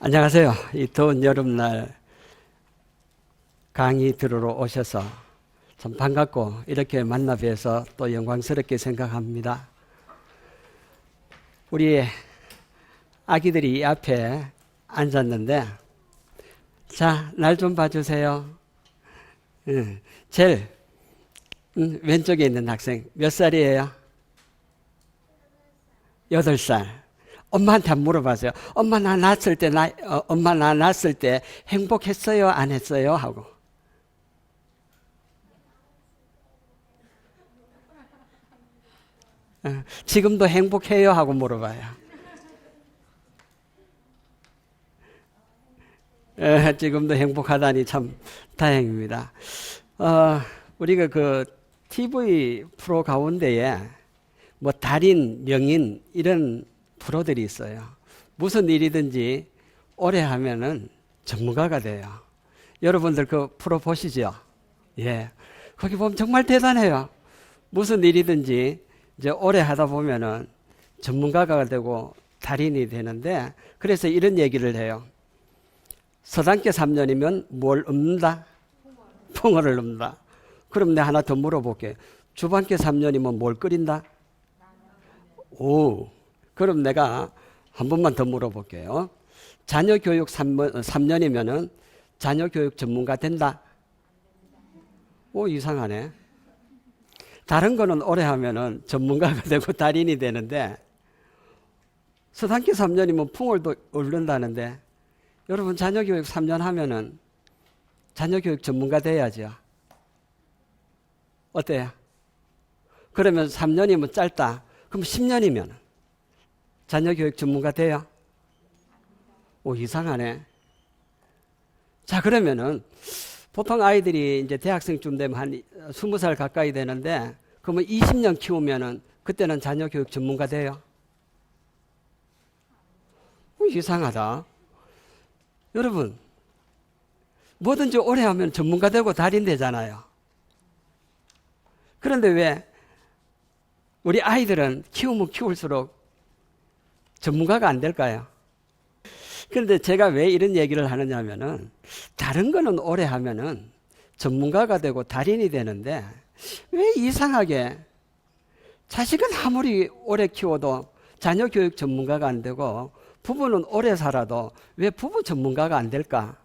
안녕하세요. 이 더운 여름날 강의 들으러 오셔서 참 반갑고 이렇게 만나 뵈서 또 영광스럽게 생각합니다. 우리 아기들이 이 앞에 앉았는데, 자, 날 좀 봐주세요. 제일 왼쪽에 있는 학생 몇 살이에요? 8살. 엄마한테 한번 물어봐세요. 엄마 나 낳았을 때 행복했어요? 안 했어요? 하고. 지금도 행복해요? 하고 물어봐요. 지금도 행복하다니 참 다행입니다. 우리가 그 TV 프로 가운데에 뭐 달인, 명인 이런 프로들이 있어요. 무슨 일이든지 오래 하면은 전문가가 돼요. 여러분들 그 프로 보시죠? 예. 거기 보면 정말 대단해요. 무슨 일이든지 이제 오래 하다 보면은 전문가가 되고 달인이 되는데, 그래서 이런 얘기를 해요. 서당계 3년이면 뭘 읊는다? 풍어를 읊는다. 그럼 내가 하나 더 물어볼게. 주방계 3년이면 뭘 끓인다? 오. 그럼 내가 한 번만 더 물어볼게요. 자녀 교육 3년이면은 자녀 교육 전문가 된다? 오, 이상하네. 다른 거는 오래 하면은 전문가가 되고 달인이 되는데, 서당계 3년이면 풍을도 읊는다는데, 여러분 자녀 교육 3년 하면은 자녀 교육 전문가 돼야죠. 어때요? 그러면 3년이면 짧다. 그럼 10년이면 자녀 교육 전문가 돼요? 오, 이상하네. 자, 그러면은 보통 아이들이 이제 대학생쯤 되면 한 20살 가까이 되는데, 그러면 20년 키우면은 그때는 자녀 교육 전문가 돼요? 오, 이상하다. 여러분, 뭐든지 오래 하면 전문가 되고 달인 되잖아요. 그런데 왜 우리 아이들은 키우면 키울수록 전문가가 안 될까요? 그런데 제가 왜 이런 얘기를 하느냐 하면은, 다른 거는 오래 하면은 전문가가 되고 달인이 되는데, 왜 이상하게 자식은 아무리 오래 키워도 자녀 교육 전문가가 안 되고, 부부는 오래 살아도 왜 부부 전문가가 안 될까?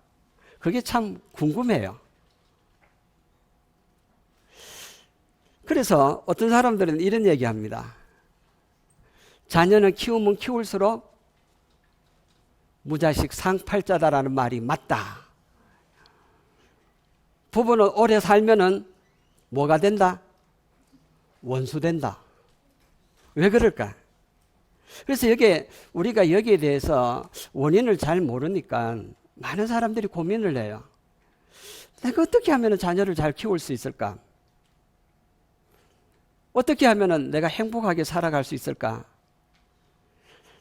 그게 참 궁금해요. 그래서 어떤 사람들은 이런 얘기합니다. 자녀는 키우면 키울수록 무자식 상팔자다라는 말이 맞다. 부부는 오래 살면은 뭐가 된다? 원수 된다. 왜 그럴까? 그래서 우리가 여기에 대해서 원인을 잘 모르니까 많은 사람들이 고민을 해요. 내가 어떻게 하면 자녀를 잘 키울 수 있을까? 어떻게 하면 내가 행복하게 살아갈 수 있을까?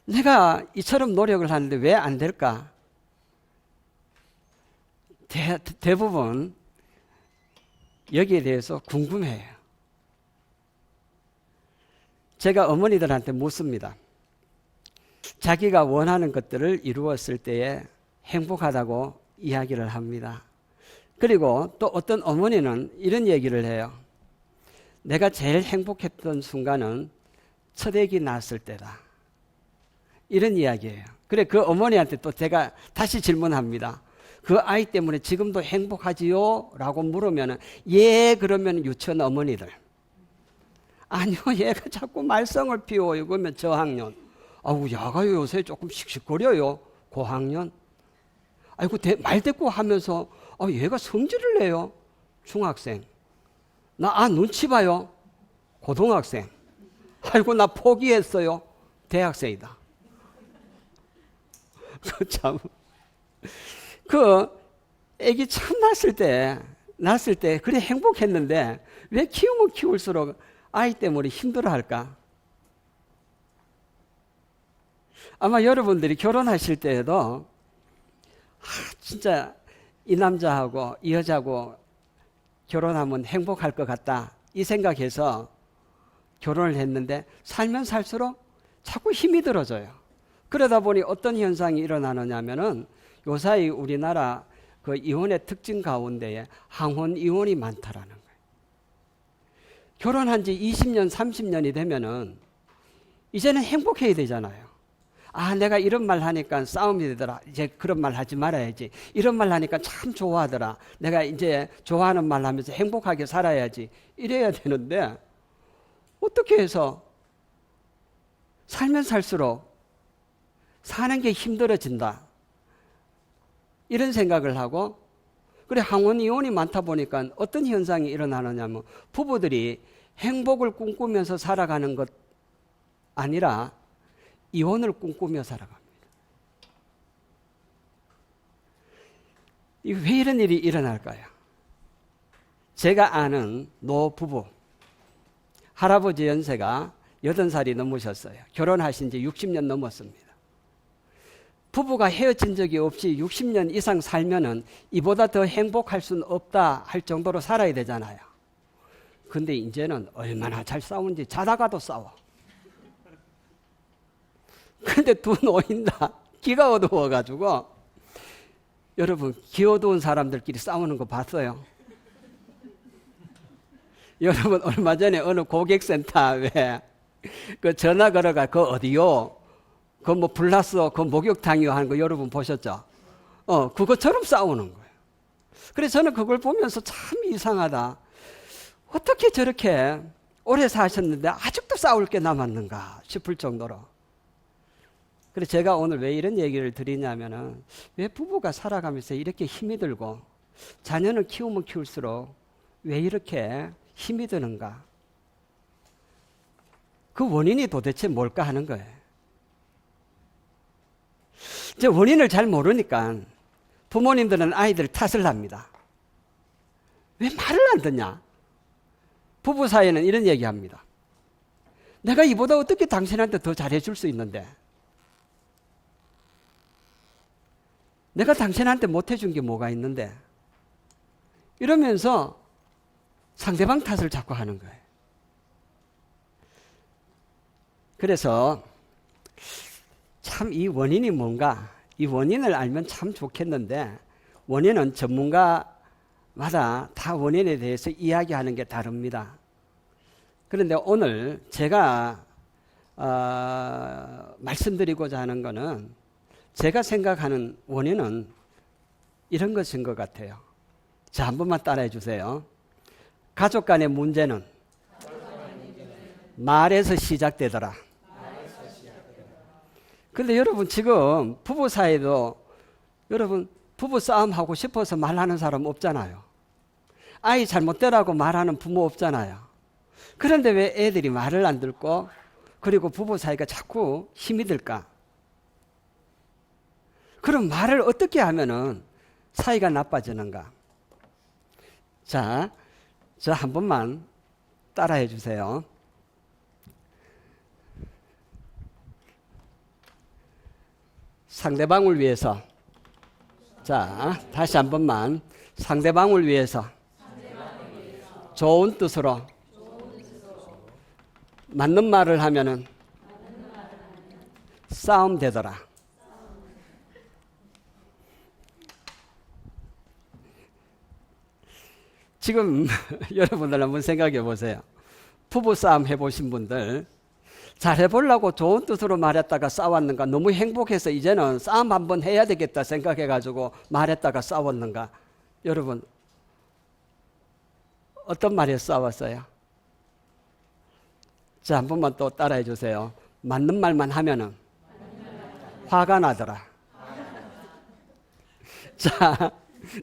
내가 이처럼 노력을 하는데 왜 안 될까? 대부분 여기에 대해서 궁금해요. 제가 어머니들한테 묻습니다. 자기가 원하는 것들을 이루었을 때에 행복하다고 이야기를 합니다. 그리고 또 어떤 어머니는 이런 얘기를 해요. 내가 제일 행복했던 순간은 첫 아기 낳았을 때다. 이런 이야기예요. 그래, 그 어머니한테 또 제가 다시 질문합니다. 그 아이 때문에 지금도 행복하지요? 라고 물으면, 예, 그러면 유치원 어머니들. 아니요, 얘가 자꾸 말썽을 피워요. 그러면 저학년. 아우, 야가 요새 조금 씩씩거려요. 고학년. 아이고, 말대꾸 하면서, 얘가 성질을 내요. 중학생. 눈치 봐요. 고등학생. 아이고, 나 포기했어요. 대학생이다. 애기 처음 낳았을 때 그래 행복했는데, 왜 키우면 키울수록 아이 때문에 힘들어 할까? 아마 여러분들이 결혼하실 때에도, 진짜 이 남자하고 이 여자하고 결혼하면 행복할 것 같다, 이 생각해서 결혼을 했는데, 살면 살수록 자꾸 힘이 들어져요. 그러다 보니 어떤 현상이 일어나느냐면은 요사이 우리나라 그 이혼의 특징 가운데에 항혼 이혼이 많다라는 거예요. 결혼한 지 20년, 30년이 되면은 이제는 행복해야 되잖아요. 아, 내가 이런 말 하니까 싸움이 되더라. 이제 그런 말 하지 말아야지. 이런 말 하니까 참 좋아하더라. 내가 이제 좋아하는 말 하면서 행복하게 살아야지. 이래야 되는데 어떻게 해서 살면 살수록 사는 게 힘들어진다. 이런 생각을 하고, 그래, 항혼 이혼이 많다 보니까 어떤 현상이 일어나느냐면 부부들이 행복을 꿈꾸면서 살아가는 것 아니라 이혼을 꿈꾸며 살아갑니다. 왜 이런 일이 일어날까요? 제가 아는 노부부, 할아버지 연세가 80살이 넘으셨어요. 결혼하신 지 60년 넘었습니다. 부부가 헤어진 적이 없이 60년 이상 살면은 이보다 더 행복할 수는 없다 할 정도로 살아야 되잖아요. 근데 이제는 얼마나 잘 싸우는지 자다가도 싸워. 근데 두 노인 다 기가 어두워가지고, 여러분, 기 어두운 사람들끼리 싸우는 거 봤어요? 여러분, 얼마 전에 어느 고객센터에 그 전화 걸어가, 그 어디요? 그 뭐 불났어, 그 목욕탕이요 하는 거 여러분 보셨죠? 그것처럼 싸우는 거예요. 그래서 저는 그걸 보면서 참 이상하다. 어떻게 저렇게 오래 사셨는데 아직도 싸울 게 남았는가 싶을 정도로. 그래서 제가 오늘 왜 이런 얘기를 드리냐면은, 왜 부부가 살아가면서 이렇게 힘이 들고 자녀를 키우면 키울수록 왜 이렇게 힘이 드는가? 그 원인이 도대체 뭘까 하는 거예요. 저 원인을 잘 모르니까 부모님들은 아이들 탓을 합니다. 왜 말을 안 듣냐? 부부 사이에는 이런 얘기합니다. 내가 이보다 어떻게 당신한테 더 잘해줄 수 있는데, 내가 당신한테 못해준 게 뭐가 있는데, 이러면서 상대방 탓을 자꾸 하는 거예요. 그래서 참 이 원인이 뭔가, 이 원인을 알면 참 좋겠는데, 원인은 전문가마다 다 원인에 대해서 이야기하는 게 다릅니다. 그런데 오늘 제가 말씀드리고자 하는 것은, 제가 생각하는 원인은 이런 것인 것 같아요. 자, 한 번만 따라해 주세요. 가족 간의 문제는 말에서 시작되더라. 근데 여러분, 지금 부부 사이도 여러분 부부 싸움 하고 싶어서 말하는 사람 없잖아요. 아이 잘못되라고 말하는 부모 없잖아요. 그런데 왜 애들이 말을 안 듣고, 그리고 부부 사이가 자꾸 힘이 들까? 그럼 말을 어떻게 하면은 사이가 나빠지는가? 자, 저 한 번만 따라해 주세요. 상대방을 위해서. 자, 다시 한 번만. 상대방을 위해서. 좋은 뜻으로. 맞는 말을 하면은 싸움 되더라. 지금 여러분들 한번 생각해 보세요. 부부 싸움 해보신 분들, 잘해보려고 좋은 뜻으로 말했다가 싸웠는가? 너무 행복해서 이제는 싸움 한번 해야 되겠다 생각해가지고 말했다가 싸웠는가? 여러분, 어떤 말에 싸웠어요? 자, 한 번만 또 따라해 주세요. 맞는 말만 하면은 화가 나더라. 자,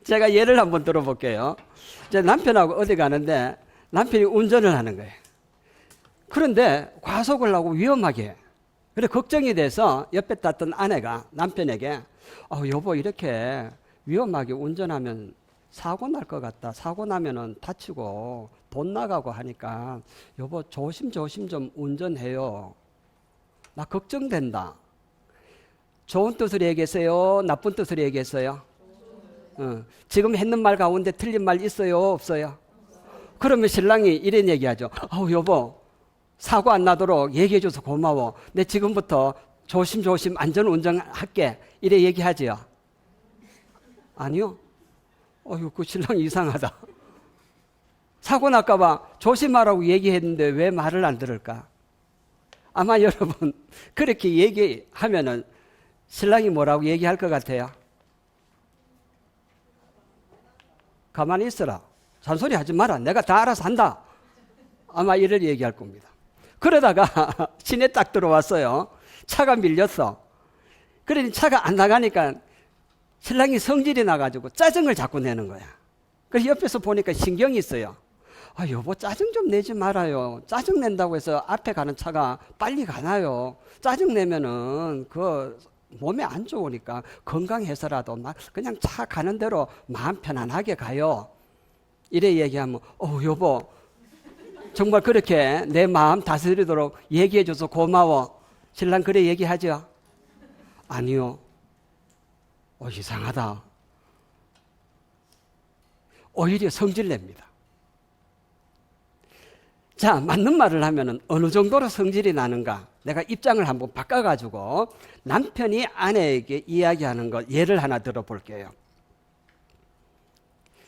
제가 예를 한번 들어볼게요. 제 남편하고 어디 가는데 남편이 운전을 하는 거예요. 그런데 과속을 하고 위험하게 해. 그래 걱정이 돼서 옆에 탔던 아내가 남편에게, 여보, 이렇게 위험하게 운전하면 사고 날 것 같다. 사고 나면은 다치고 돈 나가고 하니까 여보, 조심조심 좀 운전해요. 나 걱정된다. 좋은 뜻으로 얘기했어요? 나쁜 뜻으로 얘기했어요? 지금 했는 말 가운데 틀린 말 있어요? 없어요? 그러면 신랑이 이런 얘기하죠. 여보, 사고 안 나도록 얘기해줘서 고마워. 내 지금부터 조심조심 안전운전할게. 이래 얘기하지요? 아니요. 어휴, 그 신랑 이상하다. 사고 날까봐 조심하라고 얘기했는데 왜 말을 안 들을까? 아마 여러분, 그렇게 얘기하면은 신랑이 뭐라고 얘기할 것 같아요? 가만히 있어라. 잔소리 하지 마라. 내가 다 알아서 한다. 아마 이를 얘기할 겁니다. 그러다가 시내 딱 들어왔어요. 차가 밀렸어. 그러니 차가 안 나가니까 신랑이 성질이 나가지고 짜증을 자꾸 내는 거야. 그래서 옆에서 보니까 신경이 있어요. 아, 여보, 짜증 좀 내지 말아요. 짜증 낸다고 해서 앞에 가는 차가 빨리 가나요? 짜증 내면은 그 몸에 안 좋으니까 건강해서라도 막 그냥 차 가는 대로 마음 편안하게 가요. 이래 얘기하면, 여보, 정말 그렇게 내 마음 다스리도록 얘기해줘서 고마워. 신랑 그래 얘기하죠? 아니요. 이상하다. 오히려 성질냅니다. 자, 맞는 말을 하면은 어느 정도로 성질이 나는가? 내가 입장을 한번 바꿔가지고 남편이 아내에게 이야기하는 것 예를 하나 들어볼게요.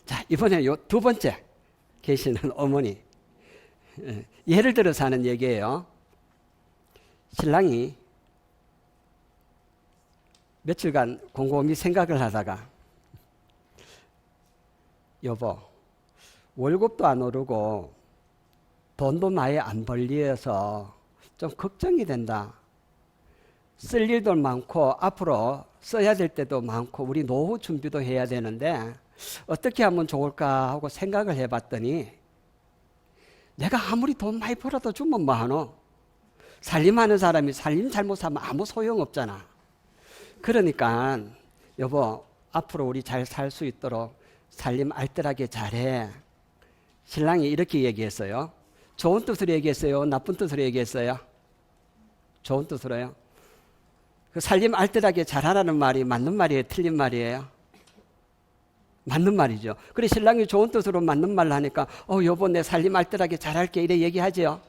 자, 이번에 요 두 번째 계시는 어머니. 예를 들어서 하는 얘기예요. 신랑이 며칠간 곰곰이 생각을 하다가 여보, 월급도 안 오르고 돈도 많이 안 벌리어서 좀 걱정이 된다. 쓸 일도 많고 앞으로 써야 될 때도 많고 우리 노후 준비도 해야 되는데 어떻게 하면 좋을까 하고 생각을 해봤더니 내가 아무리 돈 많이 벌어도 주면 뭐하노? 살림하는 사람이 살림 잘못 하면 아무 소용없잖아. 그러니까 여보, 앞으로 우리 잘 살 수 있도록 살림 알뜰하게 잘해. 신랑이 이렇게 얘기했어요. 좋은 뜻으로 얘기했어요? 나쁜 뜻으로 얘기했어요? 좋은 뜻으로요. 그 살림 알뜰하게 잘하라는 말이 맞는 말이에요? 틀린 말이에요? 맞는 말이죠. 그래 신랑이 좋은 뜻으로 맞는 말을 하니까 여보, 내 살림 알뜰하게 잘할게. 이래 얘기하죠.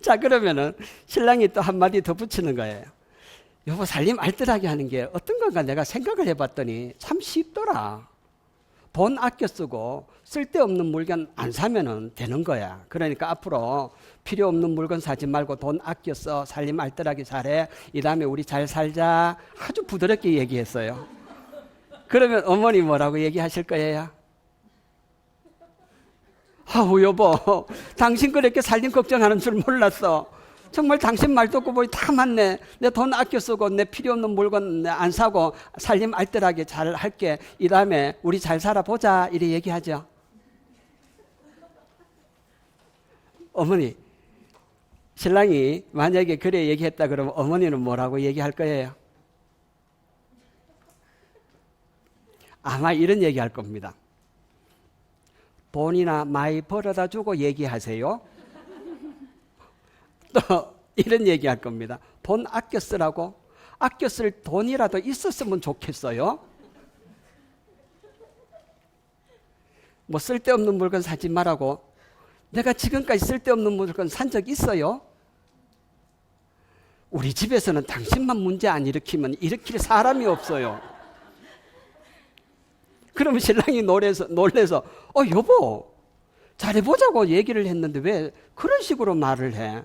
자, 그러면은 신랑이 또 한마디 더 붙이는 거예요. 여보, 살림 알뜰하게 하는 게 어떤 건가 내가 생각을 해봤더니 참 쉽더라. 돈 아껴 쓰고 쓸데없는 물건 안 사면은 되는 거야. 그러니까 앞으로 필요 없는 물건 사지 말고 돈 아껴 써. 살림 알뜰하게 잘해. 이 다음에 우리 잘 살자. 아주 부드럽게 얘기했어요. 그러면 어머니 뭐라고 얘기하실 거예요? 아우, 여보, 당신 그렇게 살림 걱정하는 줄 몰랐어. 정말 당신 말 듣고 보니 다 맞네. 내 돈 아껴 쓰고 내 필요 없는 물건 안 사고 살림 알뜰하게 잘 할게. 이 다음에 우리 잘 살아보자. 이래 얘기하죠. 어머니, 신랑이 만약에 그래 얘기했다 그러면 어머니는 뭐라고 얘기할 거예요? 아마 이런 얘기할 겁니다. 돈이나 많이 벌어다 주고 얘기하세요. 또 이런 얘기할 겁니다. 돈 아껴 쓰라고? 아껴 쓸 돈이라도 있었으면 좋겠어요. 뭐 쓸데없는 물건 사지 말라고? 내가 지금까지 쓸데없는 물건 산 적 있어요? 우리 집에서는 당신만 문제 안 일으키면 일으킬 사람이 없어요. 그러면 신랑이 놀래서 여보, 잘해보자고 얘기를 했는데 왜 그런 식으로 말을 해?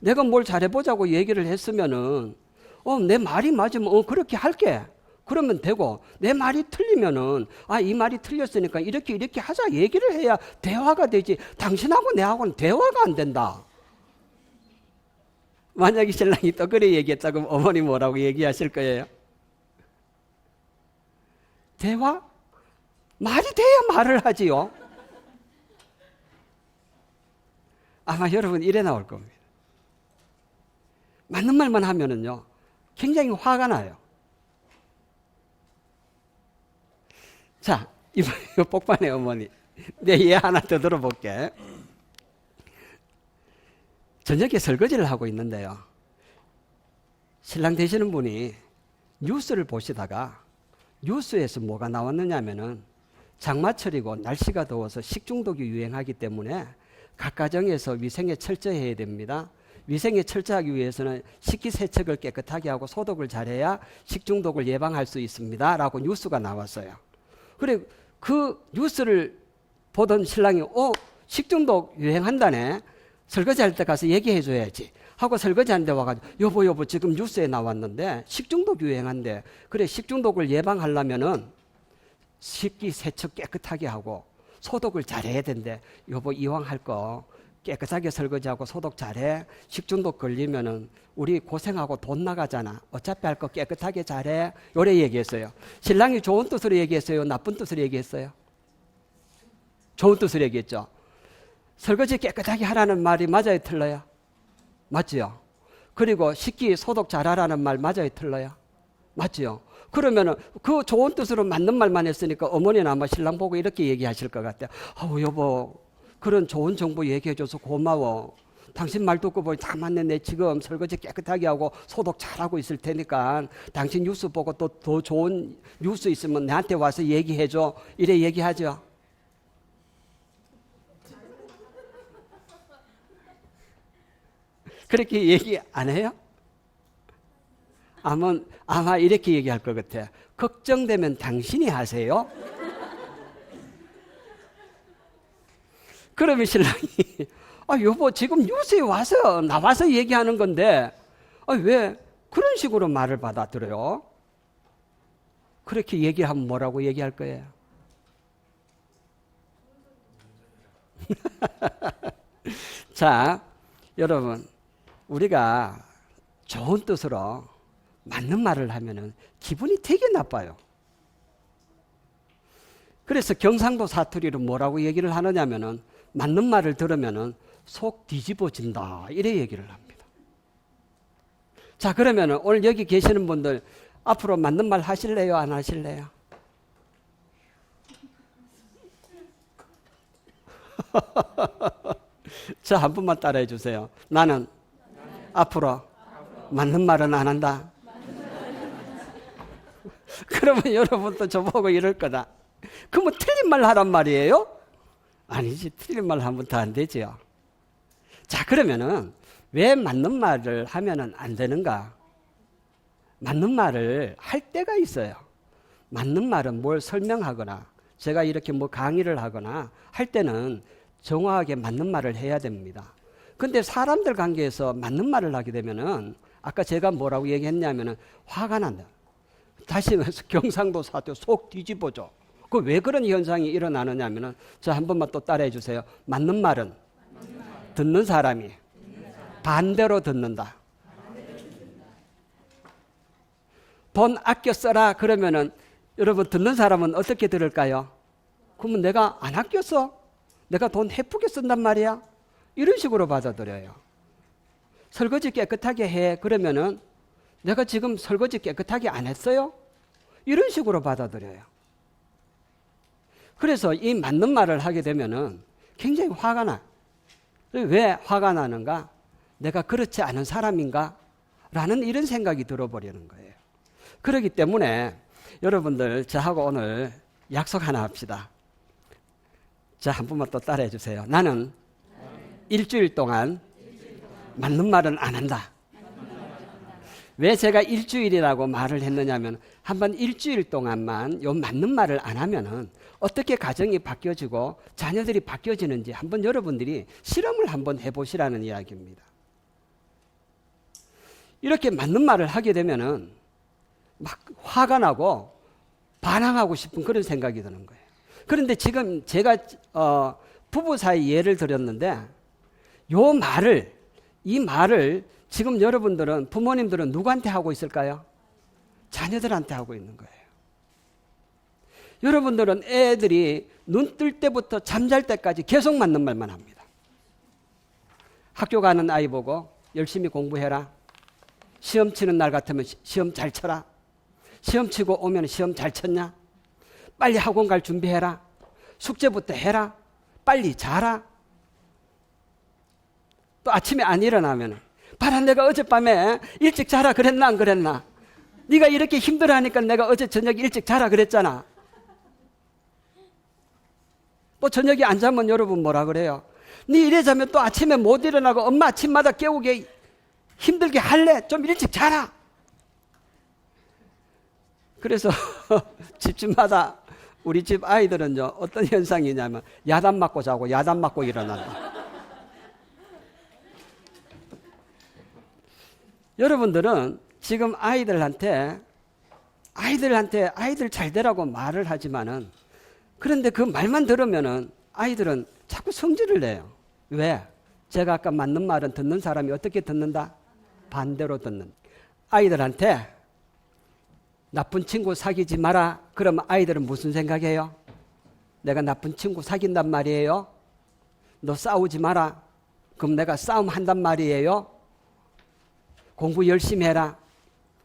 내가 뭘 잘해보자고 얘기를 했으면은 내 말이 맞으면 그렇게 할게. 그러면 되고 내 말이 틀리면은 이 말이 틀렸으니까 이렇게 하자 얘기를 해야 대화가 되지. 당신하고 내하고는 대화가 안 된다. 만약에 신랑이 또 그래 얘기했다 그럼 어머니 뭐라고 얘기하실 거예요? 대화? 말이 돼야 말을 하지요. 아마 여러분 이래 나올 겁니다. 맞는 말만 하면은요 굉장히 화가 나요. 자, 이번에 복반의 어머니 내 예 하나 더 들어볼게. 저녁에 설거지를 하고 있는데요, 신랑 되시는 분이 뉴스를 보시다가 뉴스에서 뭐가 나왔느냐 하면은 장마철이고 날씨가 더워서 식중독이 유행하기 때문에 각 가정에서 위생에 철저해야 됩니다. 위생에 철저하기 위해서는 식기세척을 깨끗하게 하고 소독을 잘해야 식중독을 예방할 수 있습니다. 라고 뉴스가 나왔어요. 그래 그 뉴스를 보던 신랑이 식중독 유행한다네. 설거지할 때 가서 얘기해 줘야지 하고 설거지하는 데 와가지고 여보 지금 뉴스에 나왔는데 식중독 유행한대. 그래 식중독을 예방하려면은 식기세척 깨끗하게 하고 소독을 잘해야 된대. 여보 이왕 할 거 깨끗하게 설거지하고 소독 잘해. 식중독 걸리면은 우리 고생하고 돈 나가잖아. 어차피 할 거 깨끗하게 잘해. 요래 얘기했어요. 신랑이 좋은 뜻으로 얘기했어요? 나쁜 뜻으로 얘기했어요? 좋은 뜻으로 얘기했죠. 설거지 깨끗하게 하라는 말이 맞아요, 틀려요? 맞지요? 그리고 식기 소독 잘하라는 말 맞아요, 틀려요? 맞지요? 그러면은 그 좋은 뜻으로 맞는 말만 했으니까 어머니는 아마 신랑 보고 이렇게 얘기하실 것 같아요. 여보 그런 좋은 정보 얘기해줘서 고마워. 당신 말 듣고 보니 다 맞네. 내 지금 설거지 깨끗하게 하고 소독 잘하고 있을 테니까 당신 뉴스 보고 또 더 좋은 뉴스 있으면 나한테 와서 얘기해줘. 이래 얘기하죠. 그렇게 얘기 안 해요? 아마 이렇게 얘기할 것 같아요. 걱정되면 당신이 하세요. 그러면 신랑이 여보 지금 뉴스에 나와서 얘기하는 건데 왜 그런 식으로 말을 받아들여요? 그렇게 얘기하면 뭐라고 얘기할 거예요? 자, 여러분 우리가 좋은 뜻으로 맞는 말을 하면은 기분이 되게 나빠요. 그래서 경상도 사투리로 뭐라고 얘기를 하느냐면은 맞는 말을 들으면은 속 뒤집어진다. 이래 얘기를 합니다. 자, 그러면은 오늘 여기 계시는 분들 앞으로 맞는 말 하실래요? 안 하실래요? 자, 한 분만 따라해 주세요. 나는 앞으로 맞는 말은 안 한다. 그러면 여러분도 저보고 이럴 거다. 그러면 틀린 말 하란 말이에요? 아니지, 틀린 말 하면 더 안 되지요. 자, 그러면은 왜 맞는 말을 하면은 안 되는가? 맞는 말을 할 때가 있어요. 맞는 말은 뭘 설명하거나 제가 이렇게 뭐 강의를 하거나 할 때는 정확하게 맞는 말을 해야 됩니다. 근데 사람들 관계에서 맞는 말을 하게 되면은 아까 제가 뭐라고 얘기했냐면은 화가 난다. 다시 말해서 경상도 사투리 속 뒤집어져. 그 왜 그런 현상이 일어나느냐면은 한 번만 또 따라해 주세요. 맞는 말은 듣는 사람이 반대로 듣는다. 돈 아껴 써라 그러면은 여러분 듣는 사람은 어떻게 들을까요? 그러면 내가 안 아껴 써? 내가 돈 헤프게 쓴단 말이야? 이런 식으로 받아들여요. 설거지 깨끗하게 해 그러면은 내가 지금 설거지 깨끗하게 안 했어요? 이런 식으로 받아들여요. 그래서 이 맞는 말을 하게 되면은 굉장히 화가 나. 왜 화가 나는가? 내가 그렇지 않은 사람인가? 라는 이런 생각이 들어버리는 거예요. 그렇기 때문에 여러분들 저하고 오늘 약속 하나 합시다. 자, 한 번만 또 따라해 주세요. 나는 일주일 동안 맞는 말은 안 한다. 왜 제가 일주일이라고 말을 했느냐면 한번 일주일 동안만 요 맞는 말을 안 하면은 어떻게 가정이 바뀌어지고 자녀들이 바뀌어지는지 한번 여러분들이 실험을 한번 해보시라는 이야기입니다. 이렇게 맞는 말을 하게 되면은 막 화가 나고 반항하고 싶은 그런 생각이 드는 거예요. 그런데 지금 제가 부부 사이 예를 들었는데 이 말을 지금 여러분들은 부모님들은 누구한테 하고 있을까요? 자녀들한테 하고 있는 거예요. 여러분들은 애들이 눈 뜰 때부터 잠잘 때까지 계속 맞는 말만 합니다. 학교 가는 아이 보고 열심히 공부해라. 시험 치는 날 같으면 시험 잘 쳐라. 시험 치고 오면 시험 잘 쳤냐? 빨리 학원 갈 준비해라. 숙제부터 해라. 빨리 자라. 또 아침에 안 일어나면 봐라 내가 어젯밤에 일찍 자라 그랬나 안 그랬나? 네가 이렇게 힘들어하니까 내가 어제 저녁에 일찍 자라 그랬잖아. 또 저녁에 안 자면 여러분 뭐라 그래요? 네 이래 자면 또 아침에 못 일어나고 엄마 아침마다 깨우게 힘들게 할래? 좀 일찍 자라. 그래서 집집마다 우리 집 아이들은요, 어떤 현상이냐면 야단 맞고 자고 야단 맞고 일어난다. 여러분들은 지금 아이들 잘 되라고 말을 하지만은, 그런데 그 말만 들으면은 아이들은 자꾸 성질을 내요. 왜? 제가 아까 맞는 말은 듣는 사람이 어떻게 듣는다? 반대로 듣는. 아이들한테 나쁜 친구 사귀지 마라. 그러면 아이들은 무슨 생각해요? 내가 나쁜 친구 사귄단 말이에요? 너 싸우지 마라. 그럼 내가 싸움한단 말이에요? 공부 열심히 해라.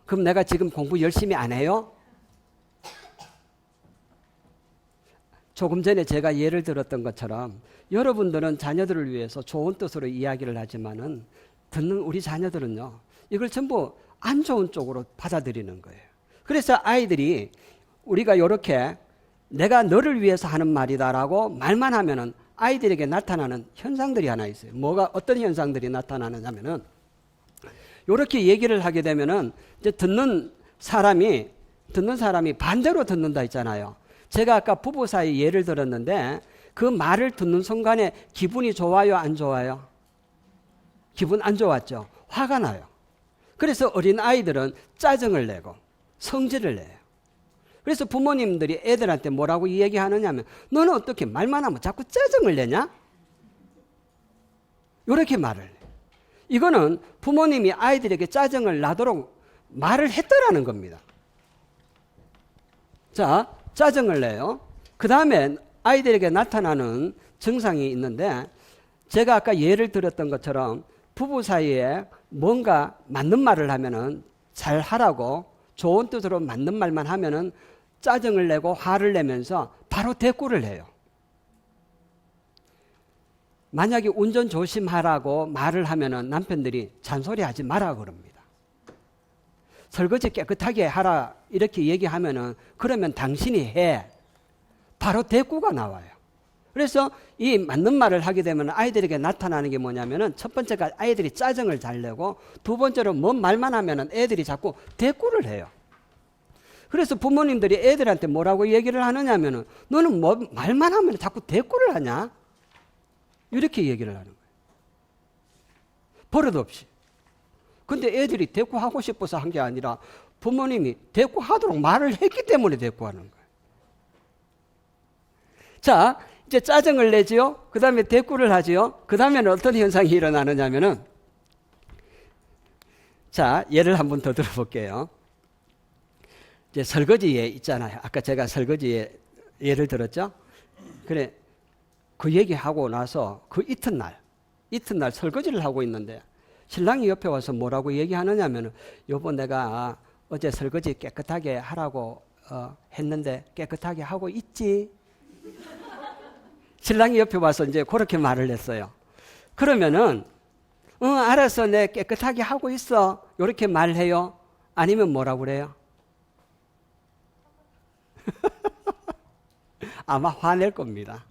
그럼 내가 지금 공부 열심히 안 해요? 조금 전에 제가 예를 들었던 것처럼 여러분들은 자녀들을 위해서 좋은 뜻으로 이야기를 하지만은 듣는 우리 자녀들은요, 이걸 전부 안 좋은 쪽으로 받아들이는 거예요. 그래서 아이들이 우리가 이렇게 내가 너를 위해서 하는 말이다라고 말만 하면은 아이들에게 나타나는 현상들이 하나 있어요. 어떤 현상들이 나타나느냐면은, 이렇게 얘기를 하게 되면은 이제 듣는 사람이 반대로 듣는다 했잖아요. 제가 아까 부부 사이 예를 들었는데 그 말을 듣는 순간에 기분이 좋아요, 안 좋아요? 기분 안 좋았죠. 화가 나요. 그래서 어린 아이들은 짜증을 내고 성질을 내요. 그래서 부모님들이 애들한테 뭐라고 얘기하느냐면, 너는 어떻게 말만 하면 자꾸 짜증을 내냐? 이렇게 말을 해요. 이거는 부모님이 아이들에게 짜증을 나도록 말을 했다라는 겁니다. 자, 짜증을 내요. 그 다음에 아이들에게 나타나는 증상이 있는데, 제가 아까 예를 들었던 것처럼 부부 사이에 뭔가 맞는 말을 하면은 잘 하라고 좋은 뜻으로 맞는 말만 하면은 짜증을 내고 화를 내면서 바로 대꾸를 해요. 만약에 운전 조심하라고 말을 하면은 남편들이 잔소리하지 마라 그럽니다. 설거지 깨끗하게 하라 이렇게 얘기하면은 그러면 당신이 해. 바로 대꾸가 나와요. 그래서 이 맞는 말을 하게 되면 아이들에게 나타나는 게 뭐냐면은, 첫 번째가 아이들이 짜증을 잘 내고, 두 번째로 뭔 말만 하면은 애들이 자꾸 대꾸를 해요. 그래서 부모님들이 애들한테 뭐라고 얘기를 하느냐면은, 너는 뭐 말만 하면 자꾸 대꾸를 하냐? 이렇게 얘기를 하는 거예요. 버릇없이. 근데 애들이 대꾸하고 싶어서 한 게 아니라 부모님이 대꾸하도록 말을 했기 때문에 대꾸하는 거예요. 자, 이제 짜증을 내지요. 그 다음에 대꾸를 하지요. 그 다음에는 어떤 현상이 일어나느냐면은, 자, 예를 한번 더 들어볼게요. 이제 설거지에 있잖아요. 아까 제가 설거지에 예를 들었죠. 그래, 그 얘기하고 나서 그 이튿날 설거지를 하고 있는데 신랑이 옆에 와서 뭐라고 얘기하느냐면은, 여보 내가 어제 설거지 깨끗하게 하라고 했는데 깨끗하게 하고 있지? 신랑이 옆에 와서 이제 그렇게 말을 했어요. 그러면은 알았어, 내 깨끗하게 하고 있어 이렇게 말해요? 아니면 뭐라고 그래요? 아마 화낼 겁니다.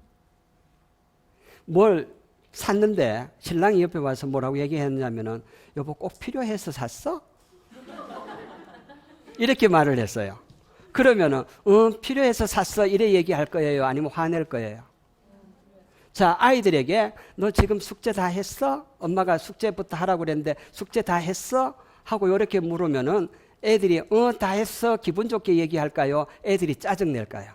뭘 샀는데 신랑이 옆에 와서 뭐라고 얘기했냐면은, 여보 꼭 필요해서 샀어? 이렇게 말을 했어요. 그러면은 필요해서 샀어 이래 얘기할 거예요? 아니면 화낼 거예요? 자, 아이들에게 너 지금 숙제 다 했어? 엄마가 숙제부터 하라고 그랬는데 숙제 다 했어? 하고 이렇게 물으면은 애들이 다 했어 기분 좋게 얘기할까요? 애들이 짜증 낼까요?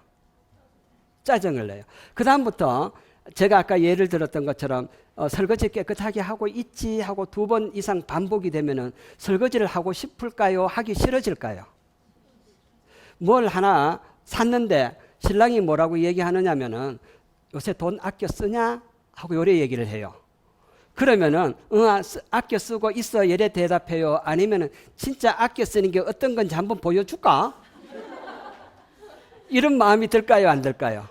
짜증을 내요. 그 다음부터 제가 아까 예를 들었던 것처럼 설거지 깨끗하게 하고 있지 하고 2번 이상 반복이 되면은 설거지를 하고 싶을까요? 하기 싫어질까요? 뭘 하나 샀는데 신랑이 뭐라고 얘기하느냐면은, 요새 돈 아껴 쓰냐? 하고 요래 얘기를 해요. 그러면은 아껴 쓰고 있어 이래 대답해요? 아니면은 진짜 아껴 쓰는 게 어떤 건지 한번 보여줄까? 이런 마음이 들까요? 안 들까요?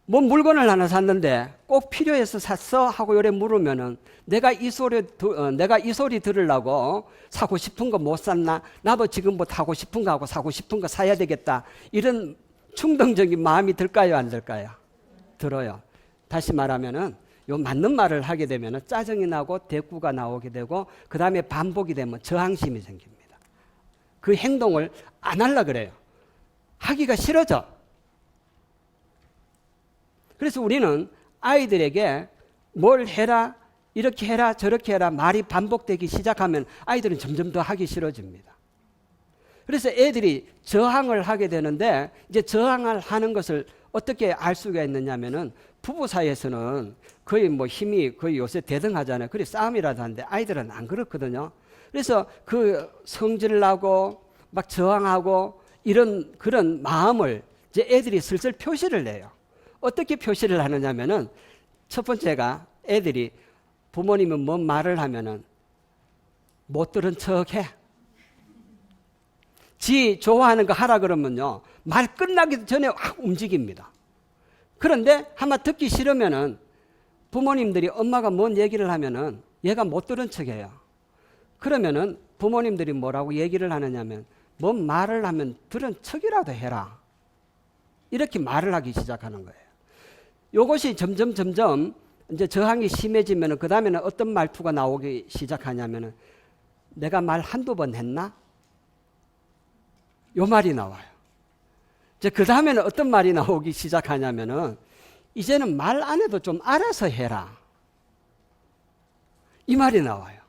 뭐 물건을 하나 샀는데 꼭 필요해서 샀어? 하고 요래 물으면은, 내가 이 소리 들으려고 사고 싶은 거 못 샀나? 나도 지금부터 하고 싶은 거 하고 사고 싶은 거 사야 되겠다. 이런 충동적인 마음이 들까요? 안 들까요? 들어요. 다시 말하면은 요 맞는 말을 하게 되면은 짜증이 나고 대꾸가 나오게 되고 그 다음에 반복이 되면 저항심이 생깁니다. 그 행동을 안 하려 그래요. 하기가 싫어져. 그래서 우리는 아이들에게 뭘 해라, 이렇게 해라, 저렇게 해라 말이 반복되기 시작하면 아이들은 점점 더 하기 싫어집니다. 그래서 애들이 저항을 하게 되는데 이제 저항을 하는 것을 어떻게 알 수가 있느냐면은 부부 사이에서는 거의 뭐 힘이 거의 요새 대등하잖아요. 그래 싸움이라도 하는데 아이들은 안 그렇거든요. 그래서 그 성질 나고 막 저항하고 이런 그런 마음을 이제 애들이 슬슬 표시를 내요. 어떻게 표시를 하느냐면은 첫 번째가 애들이 부모님은 뭔 말을 하면은 못 들은 척 해. 지 좋아하는 거 하라 그러면요. 말 끝나기 전에 확 움직입니다. 그런데 한번 듣기 싫으면은 부모님들이 엄마가 뭔 얘기를 하면은 얘가 못 들은 척 해요. 그러면은 부모님들이 뭐라고 얘기를 하느냐면 뭔 말을 하면 들은 척이라도 해라. 이렇게 말을 하기 시작하는 거예요. 요것이 점점 이제 저항이 심해지면은 그 다음에는 어떤 말투가 나오기 시작하냐면은 내가 말 한두 번 했나? 요 말이 나와요. 이제 그 다음에는 어떤 말이 나오기 시작하냐면은 이제는 말 안 해도 좀 알아서 해라. 이 말이 나와요.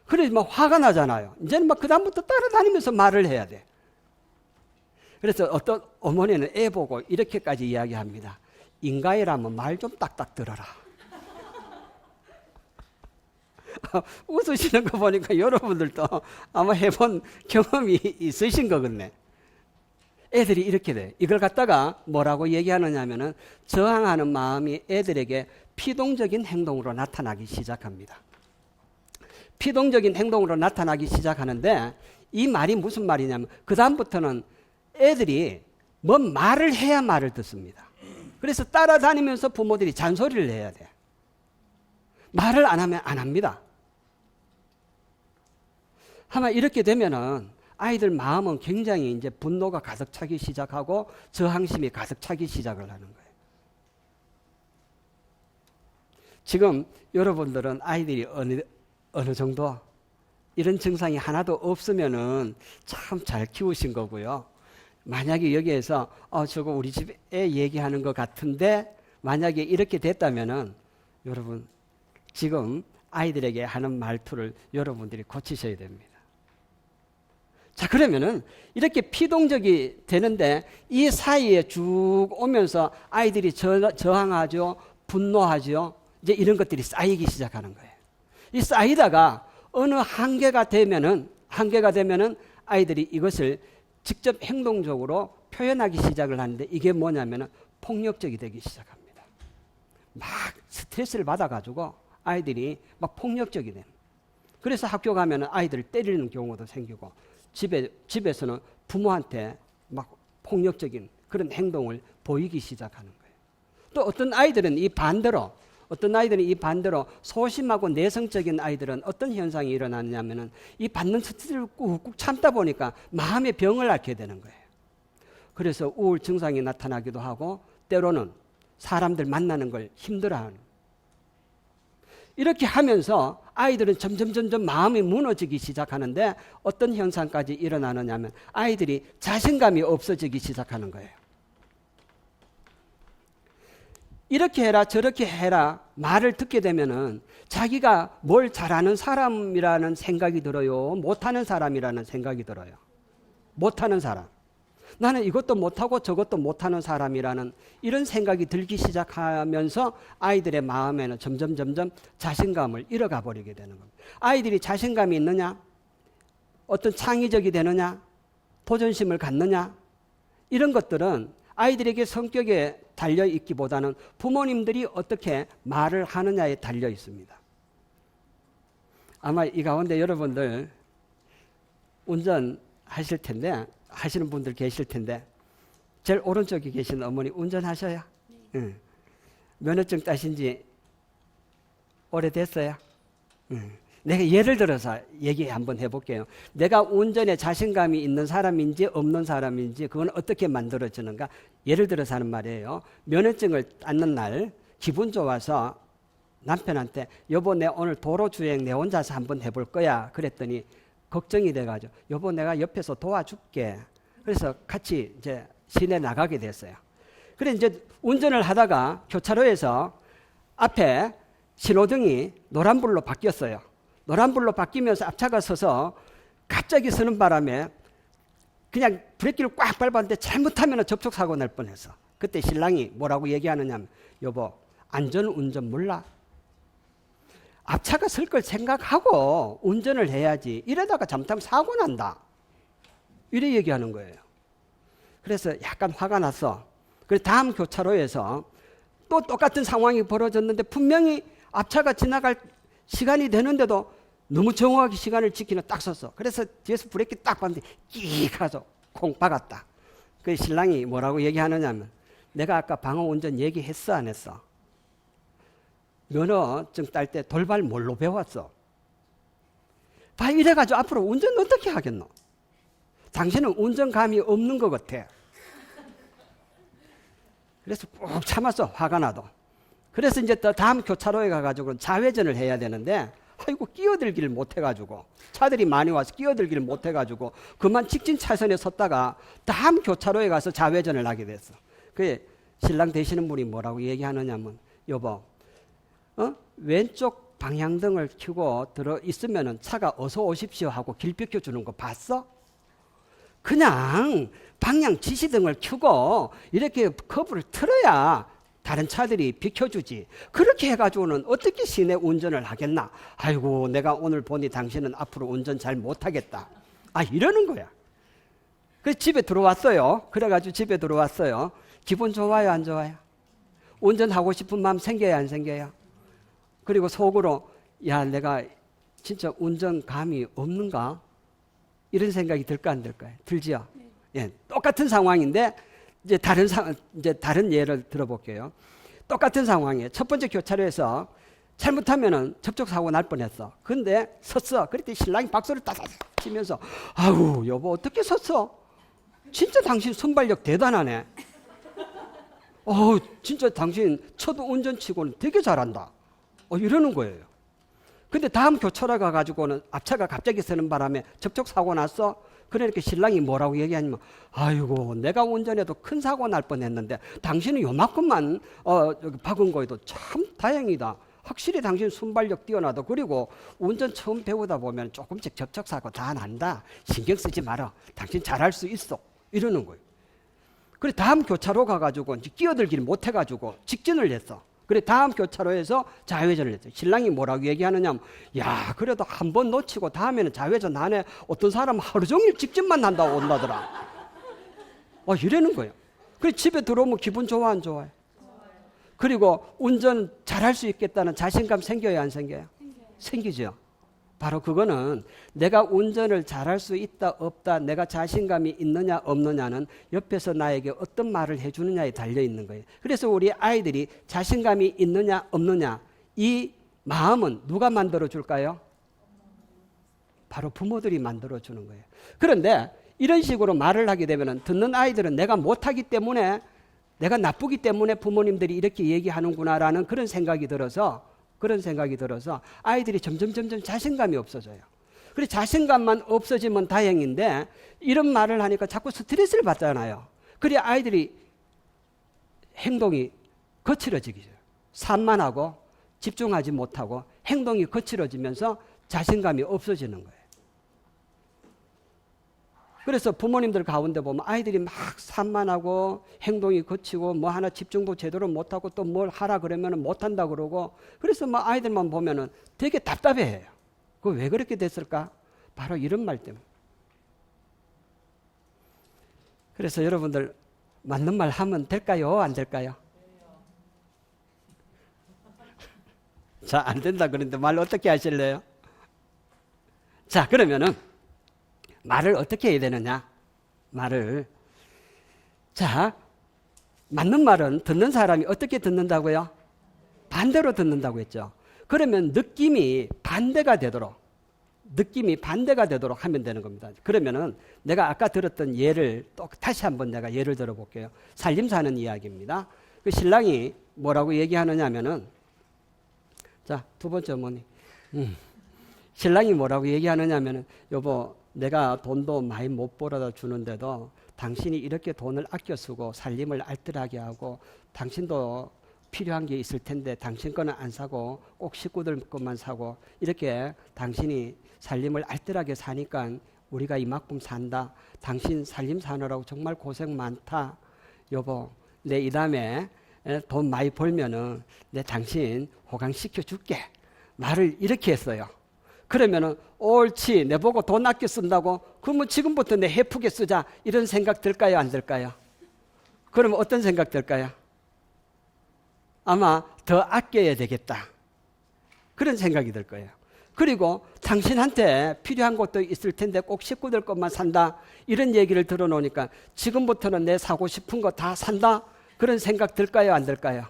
그래서 막 화가 나잖아요. 이제는 막 그다음부터 따라다니면서 말을 해야 돼. 그래서 어떤 어머니는 애 보고 이렇게까지 이야기합니다. 인가이라면 말 좀 딱딱 들어라. 웃으시는 거 보니까 여러분들도 아마 해본 경험이 있으신 거겠네. 애들이 이렇게 돼. 이걸 갖다가 뭐라고 얘기하느냐 하면은 저항하는 마음이 애들에게 피동적인 행동으로 나타나기 시작합니다. 피동적인 행동으로 나타나기 시작하는데 이 말이 무슨 말이냐면 그 다음부터는 애들이 뭔 말을 해야 말을 듣습니다. 그래서 따라다니면서 부모들이 잔소리를 해야 돼. 말을 안 하면 안 합니다. 아마 이렇게 되면은 아이들 마음은 굉장히 이제 분노가 가득 차기 시작하고 저항심이 가득 차기 시작을 하는 거예요. 지금 여러분들은 아이들이 어느 정도 이런 증상이 하나도 없으면은 참 잘 키우신 거고요. 만약에 여기에서 저거 우리 집에 얘기하는 것 같은데 만약에 이렇게 됐다면은 여러분 지금 아이들에게 하는 말투를 여러분들이 고치셔야 됩니다. 자, 그러면은 이렇게 피동적이 되는데 이 사이에 쭉 오면서 아이들이 저항하죠, 분노하죠. 이제 이런 것들이 쌓이기 시작하는 거예요. 이 쌓이다가 어느 한계가 되면은 아이들이 이것을 직접 행동적으로 표현하기 시작을 하는데 이게 뭐냐면은 폭력적이 되기 시작합니다. 막 스트레스를 받아가지고 아이들이 막 폭력적이 돼요. 그래서 학교 가면은 아이들을 때리는 경우도 생기고 집에서는 부모한테 막 폭력적인 그런 행동을 보이기 시작하는 거예요. 또 어떤 아이들은 이 반대로 소심하고 내성적인 아이들은 어떤 현상이 일어나냐면은 이 받는 스트레스를 꾹꾹 참다 보니까 마음의 병을 앓게 되는 거예요. 그래서 우울 증상이 나타나기도 하고 때로는 사람들 만나는 걸 힘들어하는. 이렇게 하면서 아이들은 점점 마음이 무너지기 시작하는데 어떤 현상까지 일어나느냐 하면 아이들이 자신감이 없어지기 시작하는 거예요. 이렇게 해라 저렇게 해라 말을 듣게 되면은 자기가 뭘 잘하는 사람이라는 생각이 들어요? 못하는 사람이라는 생각이 들어요? 못하는 사람. 나는 이것도 못하고 저것도 못하는 사람이라는 이런 생각이 들기 시작하면서 아이들의 마음에는 점점 자신감을 잃어가 버리게 되는 겁니다. 아이들이 자신감이 있느냐? 어떤 창의적이 되느냐? 도전심을 갖느냐? 이런 것들은 아이들에게 성격에 달려 있기보다는 부모님들이 어떻게 말을 하느냐에 달려 있습니다. 아마 이 가운데 여러분들 운전하실 텐데 하시는 분들 계실 텐데 제일 오른쪽에 계신 어머니 운전하셔요? 네. 응. 면허증 따신 지 오래됐어요? 응. 내가 예를 들어서 얘기 한번 해볼게요. 내가 운전에 자신감이 있는 사람인지 없는 사람인지 그건 어떻게 만들어지는가? 예를 들어서 하는 말이에요. 면허증을 땄는 날 기분 좋아서 남편한테 여보 내 오늘 도로주행 내 혼자서 한번 해볼 거야. 그랬더니 걱정이 돼가지고 여보 내가 옆에서 도와줄게. 그래서 같이 이제 시내 나가게 됐어요. 그래 이제 운전을 하다가 교차로에서 앞에 신호등이 노란불로 바뀌었어요. 노란불로 바뀌면서 앞차가 서서 갑자기 서는 바람에 그냥 브레이크를 꽉 밟았는데 잘못하면 접촉사고 날 뻔했어. 그때 신랑이 뭐라고 얘기하느냐면 여보 안전운전 몰라? 앞차가 설 걸 생각하고 운전을 해야지. 이러다가 잘못하면 사고 난다. 이래 얘기하는 거예요. 그래서 약간 화가 났어. 그래서 다음 교차로에서 또 똑같은 상황이 벌어졌는데 분명히 앞차가 지나갈 시간이 되는데도 너무 정확하게 시간을 지키는 딱 섰어. 그래서 뒤에서 브레이크 딱 봤는데 끼익 하죠. 콩 박았다. 그 신랑이 뭐라고 얘기하느냐면 내가 아까 방어운전 얘기했어 안 했어? 면허증 딸 때 돌발 뭘로 배웠어? 봐 이래가지고 앞으로 운전 어떻게 하겠노? 당신은 운전감이 없는 것 같아. 그래서 꾹 참았어. 화가 나도. 그래서 이제 또 다음 교차로에 가가지고 좌회전을 해야 되는데 아이고 끼어들기를 못해가지고 차들이 많이 와서 끼어들기를 못해가지고 그만 직진 차선에 섰다가 다음 교차로에 가서 좌회전을 하게 됐어. 그 신랑 되시는 분이 뭐라고 얘기하느냐면 여보 왼쪽 방향등을 켜고 들어 있으면은 차가 어서 오십시오 하고 길 비켜주는 거 봤어? 그냥 방향 지시등을 켜고 이렇게 커브를 틀어야 다른 차들이 비켜주지. 그렇게 해가지고는 어떻게 시내 운전을 하겠나? 아이고 내가 오늘 보니 당신은 앞으로 운전 잘 못하겠다. 아 이러는 거야. 그래서 집에 들어왔어요. 그래가지고 집에 들어왔어요. 기분 좋아요 안 좋아요? 운전하고 싶은 마음 생겨야 안 생겨요? 그리고 속으로 야 내가 진짜 운전감이 없는가? 이런 생각이 들까 안 들까요? 들지요? 예, 똑같은 상황인데 이제 다른 예를 들어볼게요. 똑같은 상황에 첫 번째 교차로에서 잘못하면은 접촉사고 날 뻔했어. 근데 섰어. 그랬더니 신랑이 박수를 따닥 치면서 아우 여보 어떻게 섰어? 진짜 당신 순발력 대단하네. 진짜 당신 첫 운전치고는 되게 잘한다. 이러는 거예요. 근데 다음 교차로 가가지고는 앞차가 갑자기 서는 바람에 접촉사고 났어. 그러니까 신랑이 뭐라고 얘기하냐면 아이고 내가 운전해도 큰 사고 날 뻔했는데 당신은 요만큼만 박은 거에도 참 다행이다. 확실히 당신 순발력 뛰어나다. 그리고 운전 처음 배우다 보면 조금씩 접촉사고 다 난다. 신경 쓰지 마라. 당신 잘할 수 있어. 이러는 거예요. 그래 다음 교차로 가가지고 끼어들기를 못해가지고 직진을 했어. 그래 다음 교차로에서 좌회전을 했어요. 신랑이 뭐라고 얘기하느냐면 야 그래도 한 번 놓치고 다음에는 좌회전 안 해. 어떤 사람은 하루 종일 직진만 한다고 온다더라. 이러는 거예요. 그래 집에 들어오면 기분 좋아 안 좋아요? 그리고 운전 잘할 수 있겠다는 자신감 생겨요 안 생겨요? 생기죠. 바로 그거는 내가 운전을 잘할 수 있다 없다 내가 자신감이 있느냐 없느냐는 옆에서 나에게 어떤 말을 해주느냐에 달려있는 거예요. 그래서 우리 아이들이 자신감이 있느냐 없느냐 이 마음은 누가 만들어줄까요? 바로 부모들이 만들어주는 거예요. 그런데 이런 식으로 말을 하게 되면 듣는 아이들은 내가 못하기 때문에 내가 나쁘기 때문에 부모님들이 이렇게 얘기하는구나라는 그런 생각이 들어서 아이들이 점점 자신감이 없어져요. 그래서 자신감만 없어지면 다행인데 이런 말을 하니까 자꾸 스트레스를 받잖아요. 그래 아이들이 행동이 거칠어지죠. 산만하고 집중하지 못하고 행동이 거칠어지면서 자신감이 없어지는 거예요. 그래서 부모님들 가운데 보면 아이들이 막 산만하고 행동이 거치고 뭐 하나 집중도 제대로 못하고 또 뭘 하라 그러면 못한다 그러고 그래서 뭐 아이들만 보면은 되게 답답해해요. 그거 왜 그렇게 됐을까? 바로 이런 말 때문에. 그래서 여러분들 맞는 말 하면 될까요? 안 될까요? 자, 안 된다 그러는데 말 어떻게 하실래요? 자, 그러면은 말을 어떻게 해야 되느냐? 자, 맞는 말은 듣는 사람이 어떻게 듣는다고요? 반대로 듣는다고 했죠. 그러면 느낌이 반대가 되도록 하면 되는 겁니다. 그러면은 내가 아까 들었던 예를 또 다시 한번 내가 예를 들어볼게요. 살림사는 이야기입니다. 그 신랑이 뭐라고 얘기하느냐 하면은, 자, 두 번째 어머니. 신랑이 뭐라고 얘기하느냐 하면은, 여보, 내가 돈도 많이 못 벌어다 주는데도 당신이 이렇게 돈을 아껴 쓰고 살림을 알뜰하게 하고 당신도 필요한 게 있을 텐데 당신 거는 안 사고 꼭 식구들 것만 사고 이렇게 당신이 살림을 알뜰하게 사니까 우리가 이만큼 산다. 당신 살림 사느라고 정말 고생 많다. 여보, 내 이 다음에 돈 많이 벌면은 내 당신 호강시켜 줄게. 말을 이렇게 했어요. 그러면은 옳지, 내 보고 돈 아껴 쓴다고? 그러면 지금부터 내 헤프게 쓰자. 이런 생각 들까요, 안 들까요? 그러면 어떤 생각 들까요? 아마 더 아껴야 되겠다. 그런 생각이 들 거예요. 그리고 당신한테 필요한 것도 있을 텐데 꼭 식구들 것만 산다. 이런 얘기를 들어놓으니까 지금부터는 내 사고 싶은 거 다 산다. 그런 생각 들까요, 안 들까요?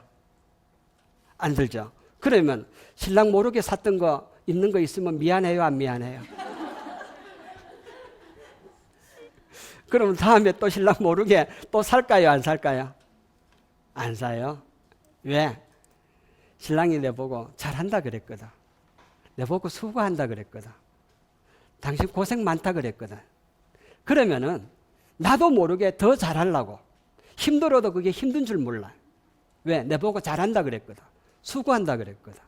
안 들죠. 그러면 신랑 모르게 샀던 거 있는 거 있으면 미안해요, 안 미안해요? 그러면 다음에 또 신랑 모르게 또 살까요, 안 살까요? 안 사요. 왜? 신랑이 내보고 잘한다 그랬거든. 내보고 수고한다 그랬거든. 당신 고생 많다 그랬거든. 그러면은 나도 모르게 더 잘하려고. 힘들어도 그게 힘든 줄 몰라. 왜? 내보고 잘한다 그랬거든. 수고한다 그랬거든.